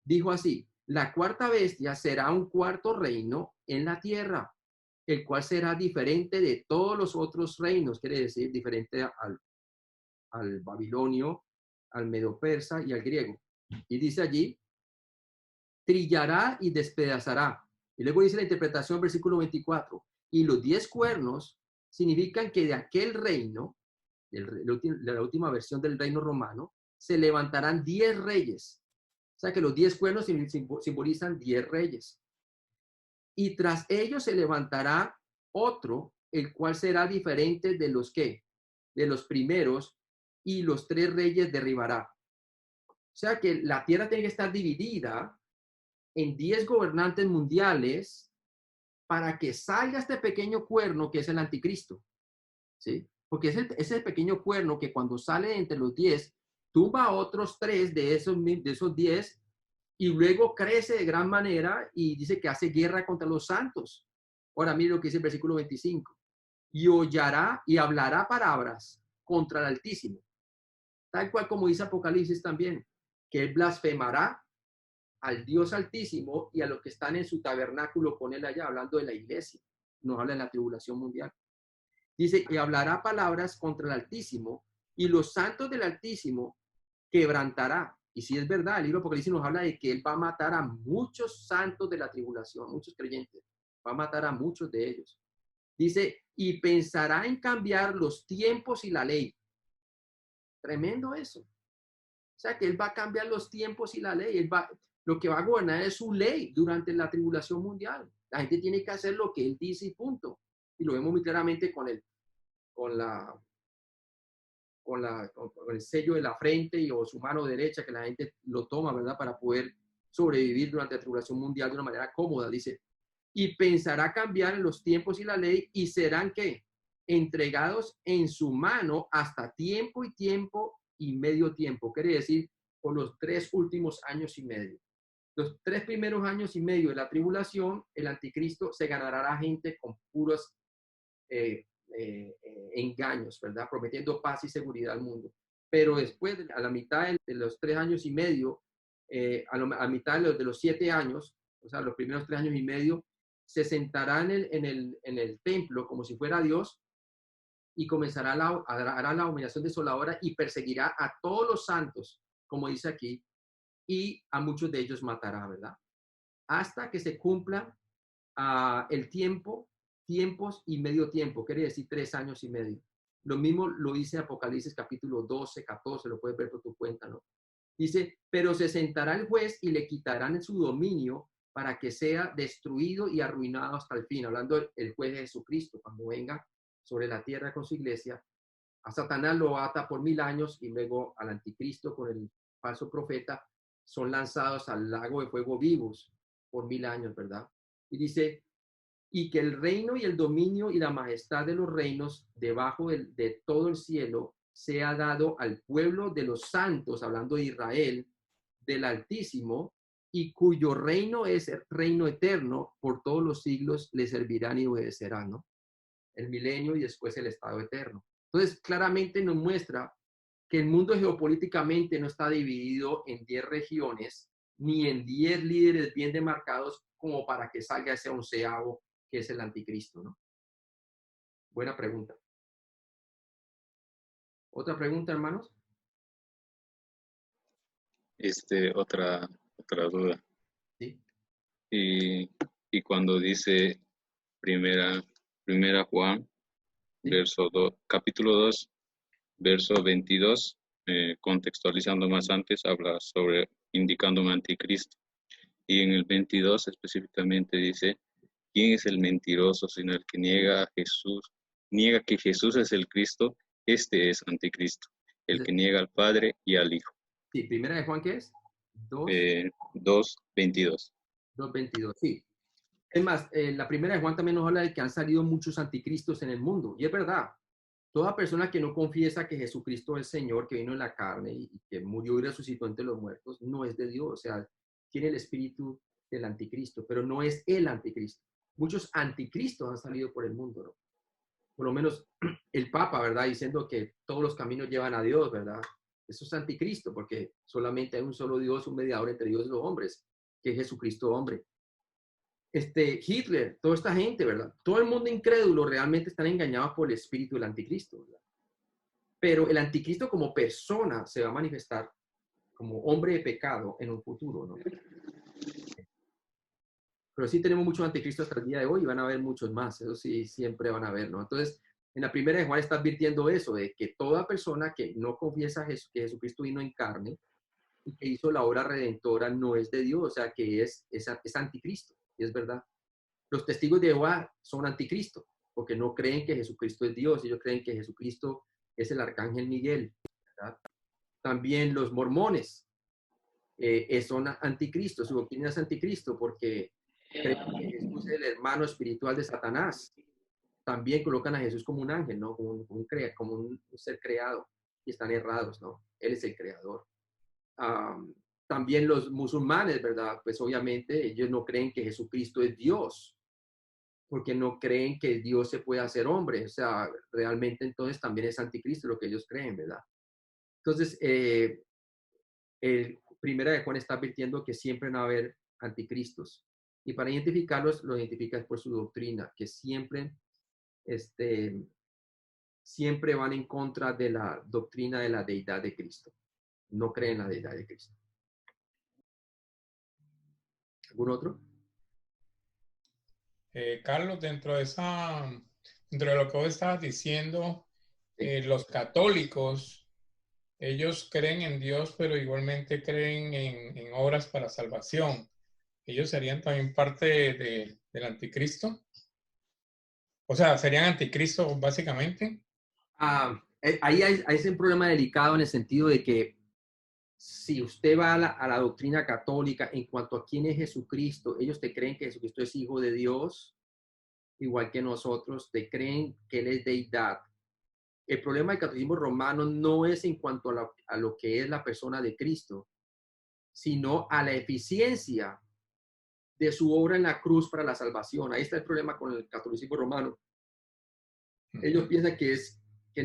Dijo así, la 4ª bestia será un 4º reino en la tierra, el cual será diferente de todos los otros reinos, quiere decir diferente al babilonio, al medo-persa y al griego. Y dice allí, trillará y despedazará. Y luego dice la interpretación, versículo 24, y los 10 cuernos significan que de aquel reino, de la última versión del reino romano, se levantarán 10 reyes. O sea que los 10 cuernos simbolizan 10 reyes. Y tras ellos se levantará otro, el cual será diferente de los que, de los primeros, y los 3 reyes derribará. O sea que la tierra tiene que estar dividida en 10 gobernantes mundiales para que salga este pequeño cuerno que es el anticristo, ¿sí? Porque es el pequeño cuerno que cuando sale entre los 10, tumba a otros 3 de esos 10 y luego crece de gran manera y dice que hace guerra contra los santos. Ahora mire lo que dice el versículo 25. Y hollará y hablará palabras contra el Altísimo. Tal cual como dice Apocalipsis también, que él blasfemará al Dios Altísimo y a los que están en su tabernáculo con él allá, hablando de la iglesia. Nos habla de la tribulación mundial. Dice que hablará palabras contra el Altísimo y los santos del Altísimo quebrantará. Y si es verdad, el libro de Apocalipsis nos habla de que él va a matar a muchos santos de la tribulación, muchos creyentes. Va a matar a muchos de ellos. Dice, y pensará en cambiar los tiempos y la ley. Tremendo eso. O sea, que él va a cambiar los tiempos y la ley. Lo que va a gobernar es su ley durante la tribulación mundial. La gente tiene que hacer lo que él dice y punto. Y lo vemos muy claramente con el sello de la frente o su mano derecha, que la gente lo toma, ¿verdad? Para poder sobrevivir durante la tribulación mundial de una manera cómoda. Dice, y pensará cambiar en los tiempos y la ley y serán, ¿qué? Entregados en su mano hasta tiempo y medio tiempo. Quiere decir, por los 3 últimos años y medio. Los 3 primeros años y medio de la tribulación, el anticristo se ganará a la gente con puros engaños, ¿verdad? Prometiendo paz y seguridad al mundo. Pero después, a la mitad de los 3 años y medio, a mitad de los 7 años, o sea, los primeros 3 años y medio, se sentará en el templo como si fuera Dios y comenzará hará la humillación desoladora y perseguirá a todos los santos, como dice aquí, y a muchos de ellos matará, ¿verdad? Hasta que se cumpla el tiempos y medio tiempo, quiere decir 3 años y medio. Lo mismo lo dice Apocalipsis capítulo 12, 14, lo puedes ver por tu cuenta, ¿no? Dice, pero se sentará el juez y le quitarán su dominio para que sea destruido y arruinado hasta el fin. Hablando el juez de Jesucristo, cuando venga sobre la tierra con su iglesia, a Satanás lo ata por 1000 años y luego al anticristo con el falso profeta son lanzados al lago de fuego vivos por 1000 años, ¿verdad? Y dice, y que el reino y el dominio y la majestad de los reinos debajo de todo el cielo sea dado al pueblo de los santos, hablando de Israel, del Altísimo, y cuyo reino es el reino eterno, por todos los siglos le servirán y obedecerán, ¿no? El milenio y después el estado eterno. Entonces, claramente nos muestra que el mundo geopolíticamente no está dividido en 10 regiones, ni en 10 líderes bien demarcados como para que salga ese 11avo, que es el anticristo, ¿no? Buena pregunta. ¿Otra pregunta, hermanos? Otra duda. Sí. Y cuando dice primera Juan, Sí. capítulo 2, verso 22, contextualizando más antes, habla sobre indicando un anticristo. Y en el 22 específicamente dice, ¿quién es el mentiroso sino el que niega que Jesús es el Cristo? Este es anticristo, el que niega al Padre y al Hijo. Sí, primera de Juan, ¿qué es? 2:22. 2:22, sí. Es más, la primera de Juan también nos habla de que han salido muchos anticristos en el mundo. Y es verdad, toda persona que no confiesa que Jesucristo es el Señor, que vino en la carne y que murió y resucitó entre los muertos, no es de Dios. O sea, tiene el espíritu del anticristo, pero no es el anticristo. Muchos anticristos han salido por el mundo, ¿no? Por lo menos el Papa, ¿verdad? Diciendo que todos los caminos llevan a Dios, ¿verdad? Eso es anticristo, porque solamente hay un solo Dios, un mediador entre Dios y los hombres, que es Jesucristo hombre. Hitler, toda esta gente, ¿verdad? Todo el mundo incrédulo realmente están engañados por el espíritu del anticristo, ¿verdad? Pero el anticristo como persona se va a manifestar como hombre de pecado en un futuro, ¿no? Pero sí tenemos muchos anticristos hasta el día de hoy y van a haber muchos más, eso sí, siempre van a haber, ¿no? Entonces, en la primera de Juan está advirtiendo eso, de que toda persona que no confiesa que Jesucristo vino en carne y que hizo la obra redentora no es de Dios, o sea, que es anticristo, y es verdad. Los testigos de Jehová son anticristo, porque no creen que Jesucristo es Dios, ellos creen que Jesucristo es el arcángel Miguel, ¿verdad? También los mormones son anticristo, su doctrina es anticristo, porque creen que Jesús es el hermano espiritual de Satanás. También colocan a Jesús como un ángel, ¿no? Como un ser creado. Y están errados, ¿no? Él es el creador. También los musulmanes, ¿verdad? Pues obviamente ellos no creen que Jesucristo es Dios, porque no creen que Dios se pueda hacer hombre. O sea, realmente entonces también es anticristo lo que ellos creen, ¿verdad? Entonces, el Primera de Juan está advirtiendo que siempre van a haber anticristos. Y para identificarlos, lo identificas por su doctrina, que siempre van en contra de la doctrina de la deidad de Cristo. No creen en la deidad de Cristo. ¿Algún otro? Carlos, dentro de lo que vos estabas diciendo, los católicos, ellos creen en Dios, pero igualmente creen en obras para salvación. ¿Ellos serían también parte del anticristo? O sea, ¿serían anticristo básicamente? Ahí hay un problema delicado en el sentido de que si usted va a la doctrina católica en cuanto a quién es Jesucristo, ellos te creen que Jesucristo es hijo de Dios, igual que nosotros, te creen que Él es deidad. El problema del catolicismo romano no es en cuanto a lo que es la persona de Cristo, sino a la eficiencia de su obra en la cruz para la salvación. Ahí está el problema con el catolicismo romano. Ellos piensan que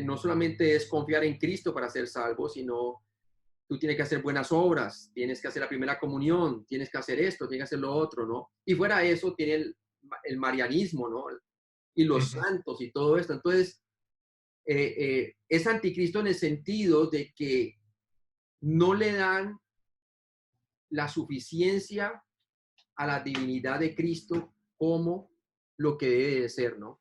no solamente es confiar en Cristo para ser salvo, sino tú tienes que hacer buenas obras, tienes que hacer la primera comunión, tienes que hacer esto, tienes que hacer lo otro, ¿no? Y fuera de eso tiene el marianismo, ¿no? Y los santos y todo esto. Entonces, es anticristo en el sentido de que no le dan la suficiencia a la divinidad de Cristo como lo que debe de ser, ¿no?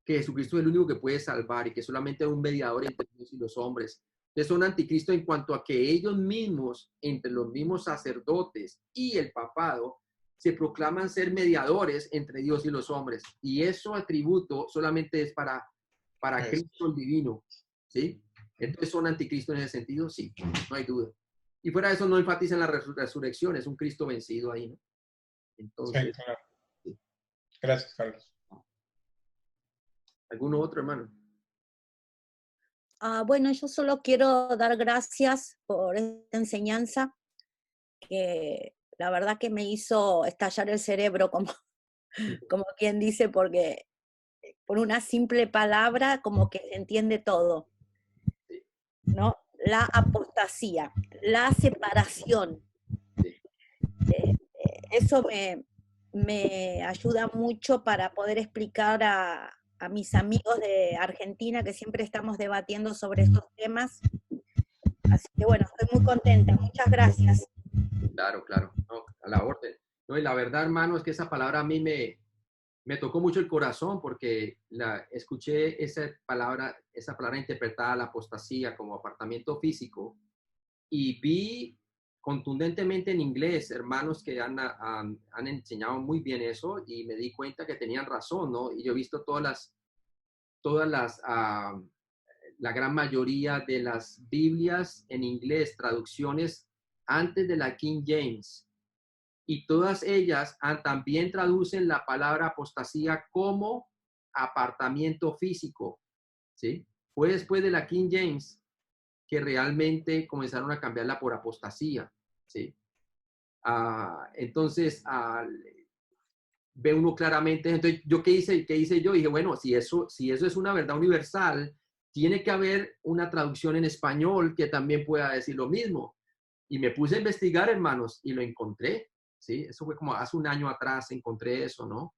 Que Jesucristo es el único que puede salvar y que solamente es un mediador entre Dios y los hombres. Entonces son anticristo en cuanto a que ellos mismos, entre los mismos sacerdotes y el papado, se proclaman ser mediadores entre Dios y los hombres. Y eso atributo solamente es para Cristo el divino, ¿sí? Entonces son anticristo en ese sentido, sí, no hay duda. Y fuera de eso no enfatizan la resurrección, es un Cristo vencido ahí, ¿no? Entonces, sí, claro. Sí. Gracias, Carlos. ¿Alguno otro, hermano? Bueno, yo solo quiero dar gracias por esta enseñanza que la verdad que me hizo estallar el cerebro, como quien dice, porque por una simple palabra como que se entiende todo, ¿no? La apostasía, la separación. Eso me ayuda mucho para poder explicar a mis amigos de Argentina, que siempre estamos debatiendo sobre estos temas. Así que bueno, estoy muy contenta. Muchas gracias. Claro, no, a la orden. No, y la verdad, hermano, es que esa palabra a mí me tocó mucho el corazón porque escuché esa palabra interpretada, la apostasía, como apartamiento físico, y vi contundentemente en inglés hermanos que han enseñado muy bien eso, y me di cuenta que tenían razón, ¿no? Y yo he visto la gran mayoría de las Biblias en inglés, traducciones antes de la King James, y todas ellas también traducen la palabra apostasía como apartamiento físico, ¿sí? Fue después de la King James que realmente comenzaron a cambiarla por apostasía, ¿sí? Entonces, ve uno claramente. Entonces, ¿yo qué hice yo? Dije, bueno, si eso es una verdad universal, tiene que haber una traducción en español que también pueda decir lo mismo. Y me puse a investigar, hermanos, y lo encontré, ¿sí? Eso fue como hace un año atrás, encontré eso, ¿no?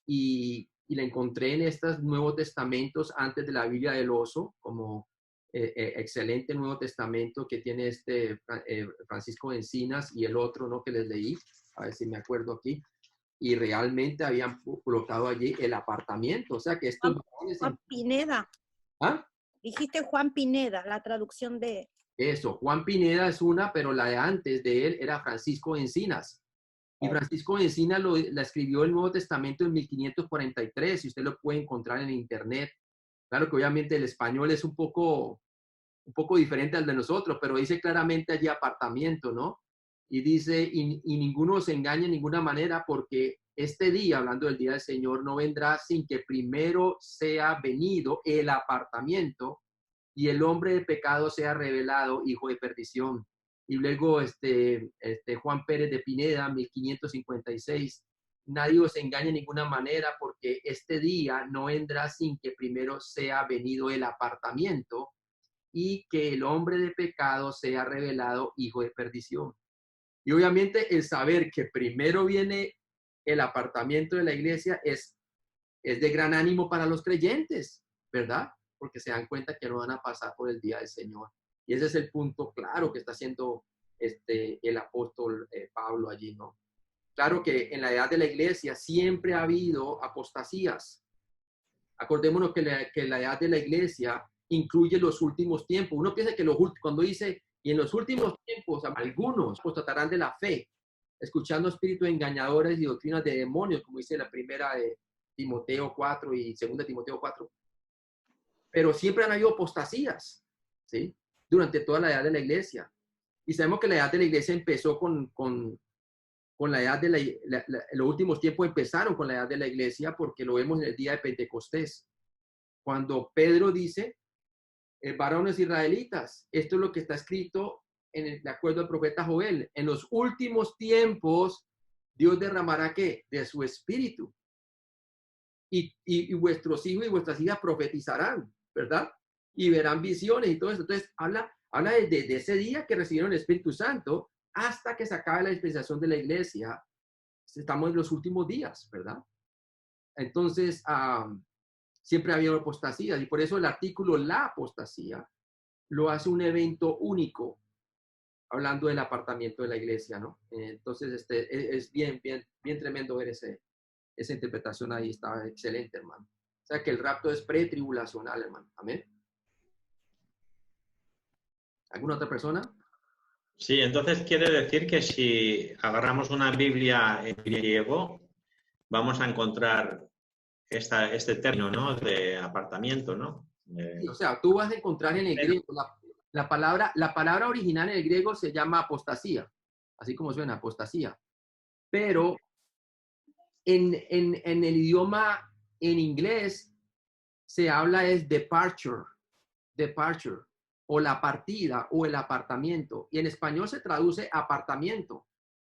Y la encontré en estos Nuevos Testamentos antes de la Biblia del Oso, como excelente Nuevo Testamento que tiene Francisco de Encinas y el otro, ¿no? Que les leí, a ver si me acuerdo aquí, y realmente habían colocado allí el apartamiento, o sea que estos... Juan Pineda. ¿Ah? Dijiste Juan Pineda, la traducción de... Eso, Juan Pineda es una, pero la de antes de él era Francisco de Encinas. Y Francisco de Encinas la escribió el Nuevo Testamento en 1543, y usted lo puede encontrar en internet. Claro que obviamente el español es un poco diferente al de nosotros, pero dice claramente allí apartamiento, ¿no? Y dice, y ninguno se engaña en ninguna manera, porque este día, hablando del día del Señor, no vendrá sin que primero sea venido el apartamiento y el hombre de pecado sea revelado, hijo de perdición. Y luego Juan Pérez de Pineda, 1556, nadie os engañe de ninguna manera, porque este día no vendrá sin que primero sea venido el apartamiento y que el hombre de pecado sea revelado, hijo de perdición. Y obviamente el saber que primero viene el apartamiento de la iglesia es de gran ánimo para los creyentes, ¿verdad? Porque se dan cuenta que no van a pasar por el día del Señor. Y ese es el punto claro que está haciendo el apóstol Pablo allí, ¿no? Claro que en la edad de la iglesia siempre ha habido apostasías. Acordémonos que la edad de la iglesia incluye los últimos tiempos. Uno piensa que cuando dice, y en los últimos tiempos, algunos apostatarán de la fe, escuchando espíritus engañadores y doctrinas de demonios, como dice la primera de Timoteo 4 y segunda de Timoteo 4. Pero siempre han habido apostasías, ¿sí? Durante toda la edad de la iglesia. Y sabemos que la edad de la iglesia empezó con la edad de los últimos tiempos empezaron con la edad de la iglesia, porque lo vemos en el día de Pentecostés. Cuando Pedro dice, varones israelitas, esto es lo que está escrito de acuerdo al profeta Joel. En los últimos tiempos, Dios derramará ¿qué? De su espíritu. Y vuestros hijos y vuestras hijas profetizarán, ¿verdad? Y verán visiones y todo eso. Entonces, habla de ese día que recibieron el Espíritu Santo hasta que se acabe la dispensación de la iglesia. Estamos en los últimos días, ¿verdad? Entonces, siempre ha habido apostasías y por eso el artículo la apostasía lo hace un evento único, hablando del apartamiento de la iglesia, ¿no? Entonces, es bien tremendo ver esa interpretación ahí, está excelente, hermano. O sea, que el rapto es pretribulacional, hermano. Amén. ¿Alguna otra persona? Sí, entonces quiere decir que si agarramos una Biblia en griego, vamos a encontrar este término, ¿no? De apartamiento, ¿no? Sí, o sea, tú vas a encontrar en el griego, la palabra original en el griego se llama apostasía, así como suena, apostasía. Pero en el idioma, en inglés, se habla es departure, o la partida, o el apartamiento. Y en español se traduce apartamiento.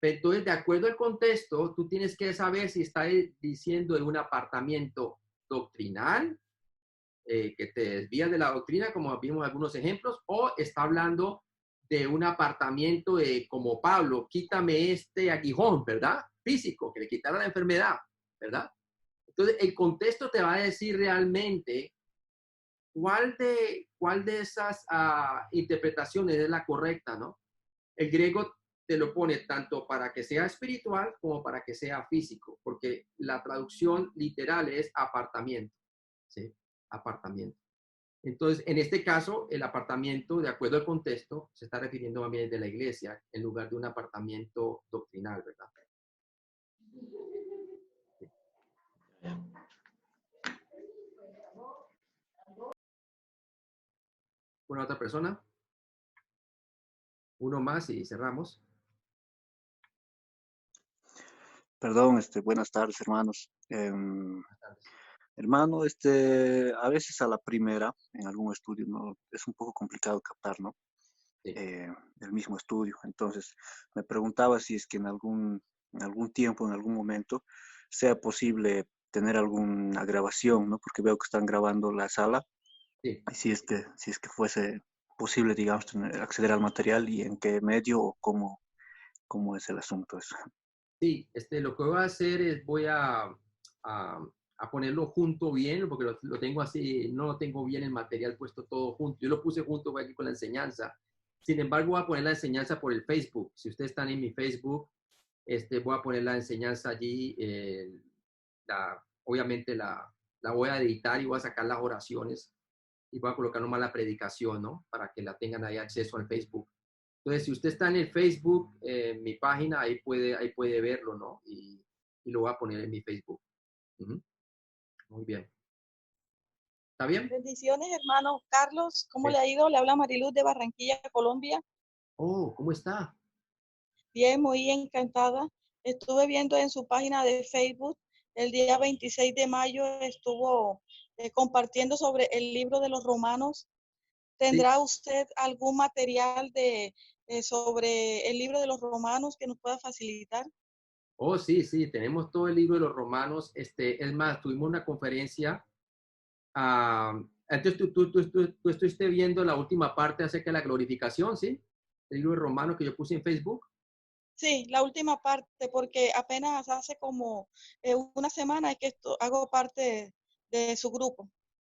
Entonces, de acuerdo al contexto, tú tienes que saber si está diciendo de un apartamiento doctrinal, que te desvía de la doctrina, como vimos algunos ejemplos, o está hablando de un apartamiento como Pablo, quítame este aguijón, ¿verdad? Físico, que le quitara la enfermedad, ¿verdad? Entonces, el contexto te va a decir realmente cuál de esas interpretaciones es la correcta, ¿no? El griego te lo pone tanto para que sea espiritual como para que sea físico, porque la traducción literal es apartamiento, ¿sí? Apartamiento. Entonces, en este caso, el apartamiento, de acuerdo al contexto, se está refiriendo a bien de la iglesia en lugar de un apartamiento doctrinal, ¿verdad? ¿Una otra persona? Uno más y cerramos. Perdón, buenas tardes, hermanos. Hermano, a veces a la primera, en algún estudio, ¿no? Es un poco complicado captar, ¿no? Sí. El mismo estudio. Entonces, me preguntaba si es que en algún tiempo, en algún momento, sea posible tener alguna grabación, ¿no? Porque veo que están grabando la sala. Sí. Y si es que fuese posible, digamos, acceder al material y en qué medio o cómo es el asunto eso. Sí, lo que voy a hacer es voy a ponerlo junto bien, porque lo tengo así, no lo tengo bien el material puesto todo junto. Yo lo puse junto aquí con la enseñanza. Sin embargo, voy a poner la enseñanza por el Facebook. Si ustedes están en mi Facebook, voy a poner la enseñanza allí. Obviamente la voy a editar y voy a sacar las oraciones y voy a colocar nomás la predicación, ¿no? Para que la tengan ahí acceso al Facebook. Entonces, si usted está en el Facebook, mi página, ahí puede verlo, ¿no? Y lo voy a poner en mi Facebook. Muy bien. ¿Está bien? Bendiciones, hermano Carlos. ¿Cómo Sí. le ha ido? Le habla Mariluz de Barranquilla, Colombia. Oh, ¿cómo está? Bien, muy encantada. Estuve viendo en su página de Facebook, el día 26 de mayo estuvo compartiendo sobre el libro de los Romanos. Sí. ¿Tendrá usted algún material sobre el libro de los Romanos que nos pueda facilitar? Oh, sí, sí, tenemos todo el libro de los Romanos. Es más, tuvimos una conferencia. Entonces, tú estuviste viendo la última parte acerca de la glorificación, ¿sí? El libro de Romanos que yo puse en Facebook. Sí, la última parte, porque apenas hace como una semana que hago parte de su grupo.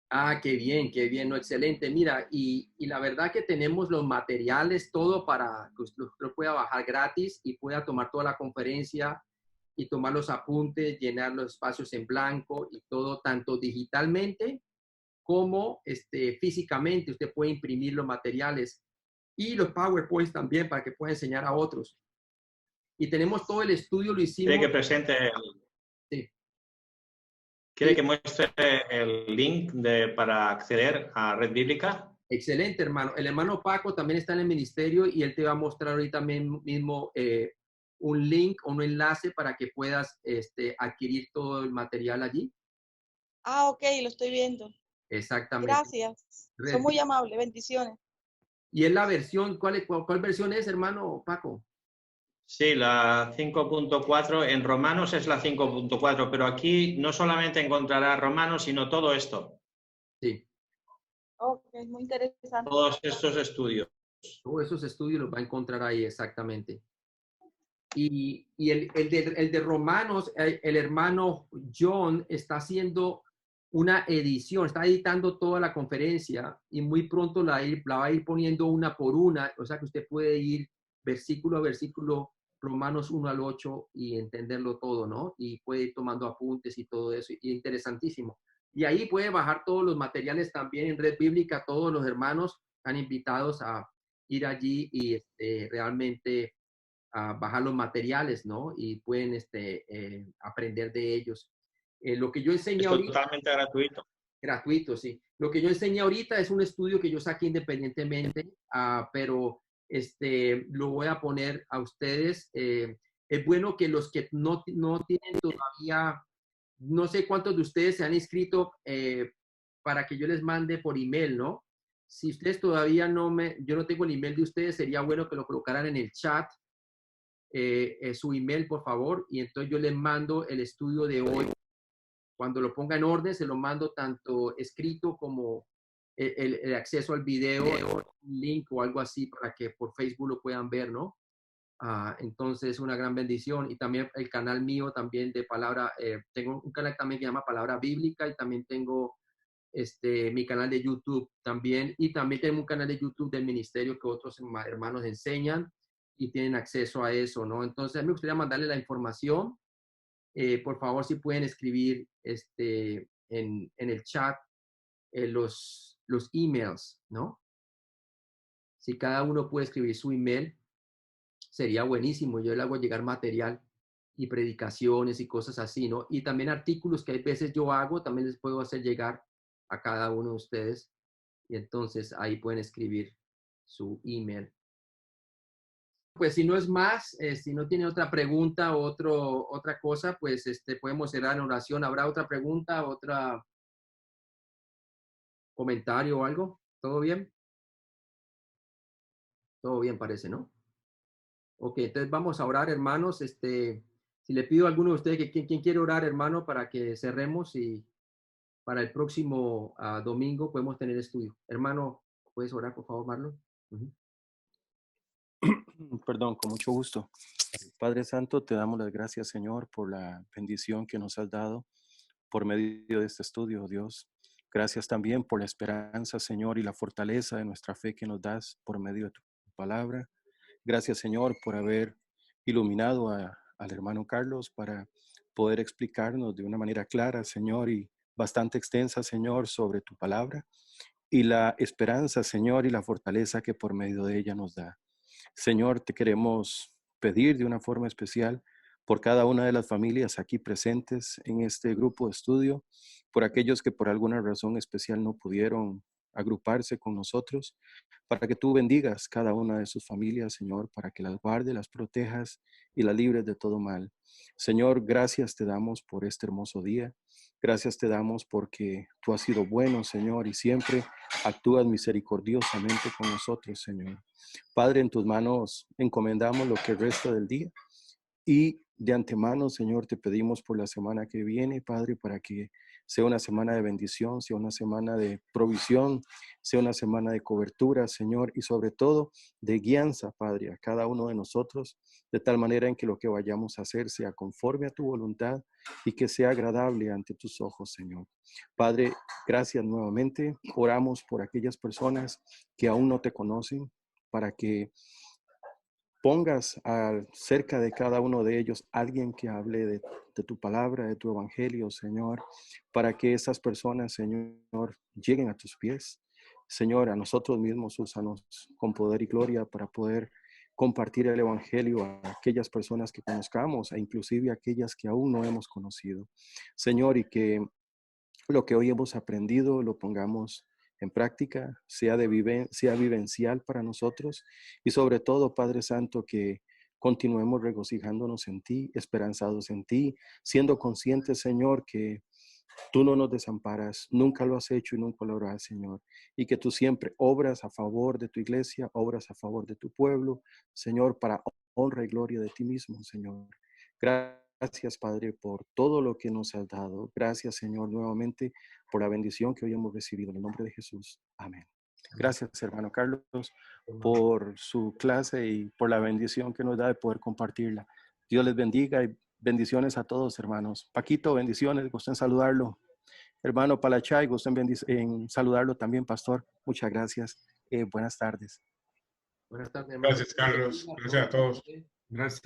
Ah, qué bien, no, excelente. Mira, y la verdad que tenemos los materiales, todo para que usted lo pueda bajar gratis y pueda tomar toda la conferencia y tomar los apuntes, llenar los espacios en blanco y todo, tanto digitalmente como físicamente. Usted puede imprimir los materiales y los PowerPoints también para que pueda enseñar a otros. Y tenemos todo el estudio, lo ¿Quiere hicimos. que presente, Sí, quiere sí. que muestre el link para acceder a Red Bíblica? Excelente, hermano. El hermano Paco también está en el ministerio y él te va a mostrar ahorita mismo un link o un enlace para que puedas adquirir todo el material allí. Ah, ok, lo estoy viendo. Exactamente. Gracias. Son Red muy amables. Bendiciones. Y es la versión, ¿cuál versión es, hermano Paco? Sí, la 5.4. En Romanos es la 5.4, pero aquí no solamente encontrará Romanos, sino todo esto, Sí, Ok, muy interesante. todos estos estudios. todos esos estudios los va a encontrar ahí exactamente. Y el de Romanos, el hermano John está haciendo una edición, está editando toda la conferencia y muy pronto la va a ir poniendo una por una, o sea que usted puede ir versículo a versículo, Romanos 1 al 8 y entenderlo todo, ¿no? Y puede ir tomando apuntes y todo eso, y interesantísimo. Y ahí puede bajar todos los materiales también en Red Bíblica, todos los hermanos están invitados a ir allí y realmente a bajar los materiales, ¿no? Y pueden aprender de ellos. Lo que yo enseñé Es ahorita, totalmente gratuito. gratuito, sí. Lo que yo enseñé ahorita es un estudio que yo saqué independientemente, pero lo voy a poner a ustedes. Es bueno que los que no tienen todavía, no sé cuántos de ustedes se han inscrito para que yo les mande por email, ¿no? Si ustedes todavía yo no tengo el email de ustedes, sería bueno que lo colocaran en el chat su email, por favor, y entonces yo les mando el estudio de hoy. Cuando lo ponga en orden, se lo mando tanto escrito como el acceso al video, un link o algo así para que por Facebook lo puedan ver, ¿no? Entonces, una gran bendición. Y también el canal mío también de palabra, tengo un canal también que se llama Palabra Bíblica y también tengo mi canal de YouTube también. Y también tengo un canal de YouTube del ministerio que otros hermanos enseñan y tienen acceso a eso, ¿no? Entonces, me gustaría mandarle la información. Por favor, si pueden escribir en el chat los emails, ¿no? Si cada uno puede escribir su email, sería buenísimo. Yo le hago llegar material y predicaciones y cosas así, ¿no? Y también artículos que hay veces yo hago, también les puedo hacer llegar a cada uno de ustedes. Y entonces ahí pueden escribir su email. Pues si no es más, si no tiene otra pregunta o otra cosa, pues podemos cerrar en oración. ¿Habrá otra pregunta, otra comentario o algo? ¿Todo bien? Todo bien parece, ¿no? Ok, entonces vamos a orar, hermanos. Si le pido a alguno de ustedes quién quiere orar, hermano, para que cerremos y para el próximo domingo podemos tener estudio. Hermano, ¿puedes orar, por favor, Marlon? Perdón, con mucho gusto. Padre Santo, te damos las gracias, Señor, por la bendición que nos has dado por medio de este estudio, Dios. Gracias también por la esperanza, Señor, y la fortaleza de nuestra fe que nos das por medio de tu palabra. Gracias, Señor, por haber iluminado al hermano Carlos para poder explicarnos de una manera clara, Señor, y bastante extensa, Señor, sobre tu palabra y la esperanza, Señor, y la fortaleza que por medio de ella nos da. Señor, te queremos pedir de una forma especial por cada una de las familias aquí presentes en este grupo de estudio, por aquellos que por alguna razón especial no pudieron agruparse con nosotros, para que tú bendigas cada una de sus familias, Señor, para que las guardes, las protejas y las libres de todo mal. Señor, gracias te damos por este hermoso día. Gracias te damos porque tú has sido bueno, Señor, y siempre actúas misericordiosamente con nosotros, Señor. Padre, en tus manos encomendamos lo que resta del día. Y de antemano, Señor, te pedimos por la semana que viene, Padre, para que sea una semana de bendición, sea una semana de provisión, sea una semana de cobertura, Señor, y sobre todo de guianza, Padre, a cada uno de nosotros, de tal manera en que lo que vayamos a hacer sea conforme a tu voluntad y que sea agradable ante tus ojos, Señor. Padre, gracias nuevamente. Oramos por aquellas personas que aún no te conocen, para que pongas cerca de cada uno de ellos alguien que hable de tu palabra, de tu evangelio, Señor, para que esas personas, Señor, lleguen a tus pies. Señor, a nosotros mismos úsanos con poder y gloria para poder compartir el evangelio a aquellas personas que conozcamos e inclusive a aquellas que aún no hemos conocido. Señor, y que lo que hoy hemos aprendido lo pongamos en práctica, sea vivencial para nosotros y sobre todo, Padre Santo, que continuemos regocijándonos en ti, esperanzados en ti, siendo conscientes, Señor, que tú no nos desamparas, nunca lo has hecho y nunca lo harás, Señor, y que tú siempre obras a favor de tu iglesia, obras a favor de tu pueblo, Señor, para honra y gloria de ti mismo, Señor. Gracias, Padre, por todo lo que nos has dado. Gracias, Señor, nuevamente por la bendición que hoy hemos recibido. En el nombre de Jesús. Amén. Gracias, hermano Carlos, por su clase y por la bendición que nos da de poder compartirla. Dios les bendiga y bendiciones a todos, hermanos. Paquito, bendiciones, gusto en saludarlo. Hermano Palachay, gusto en saludarlo también, pastor. Muchas gracias. Buenas tardes. Buenas tardes, hermano. Gracias, Carlos. Gracias a todos. Gracias.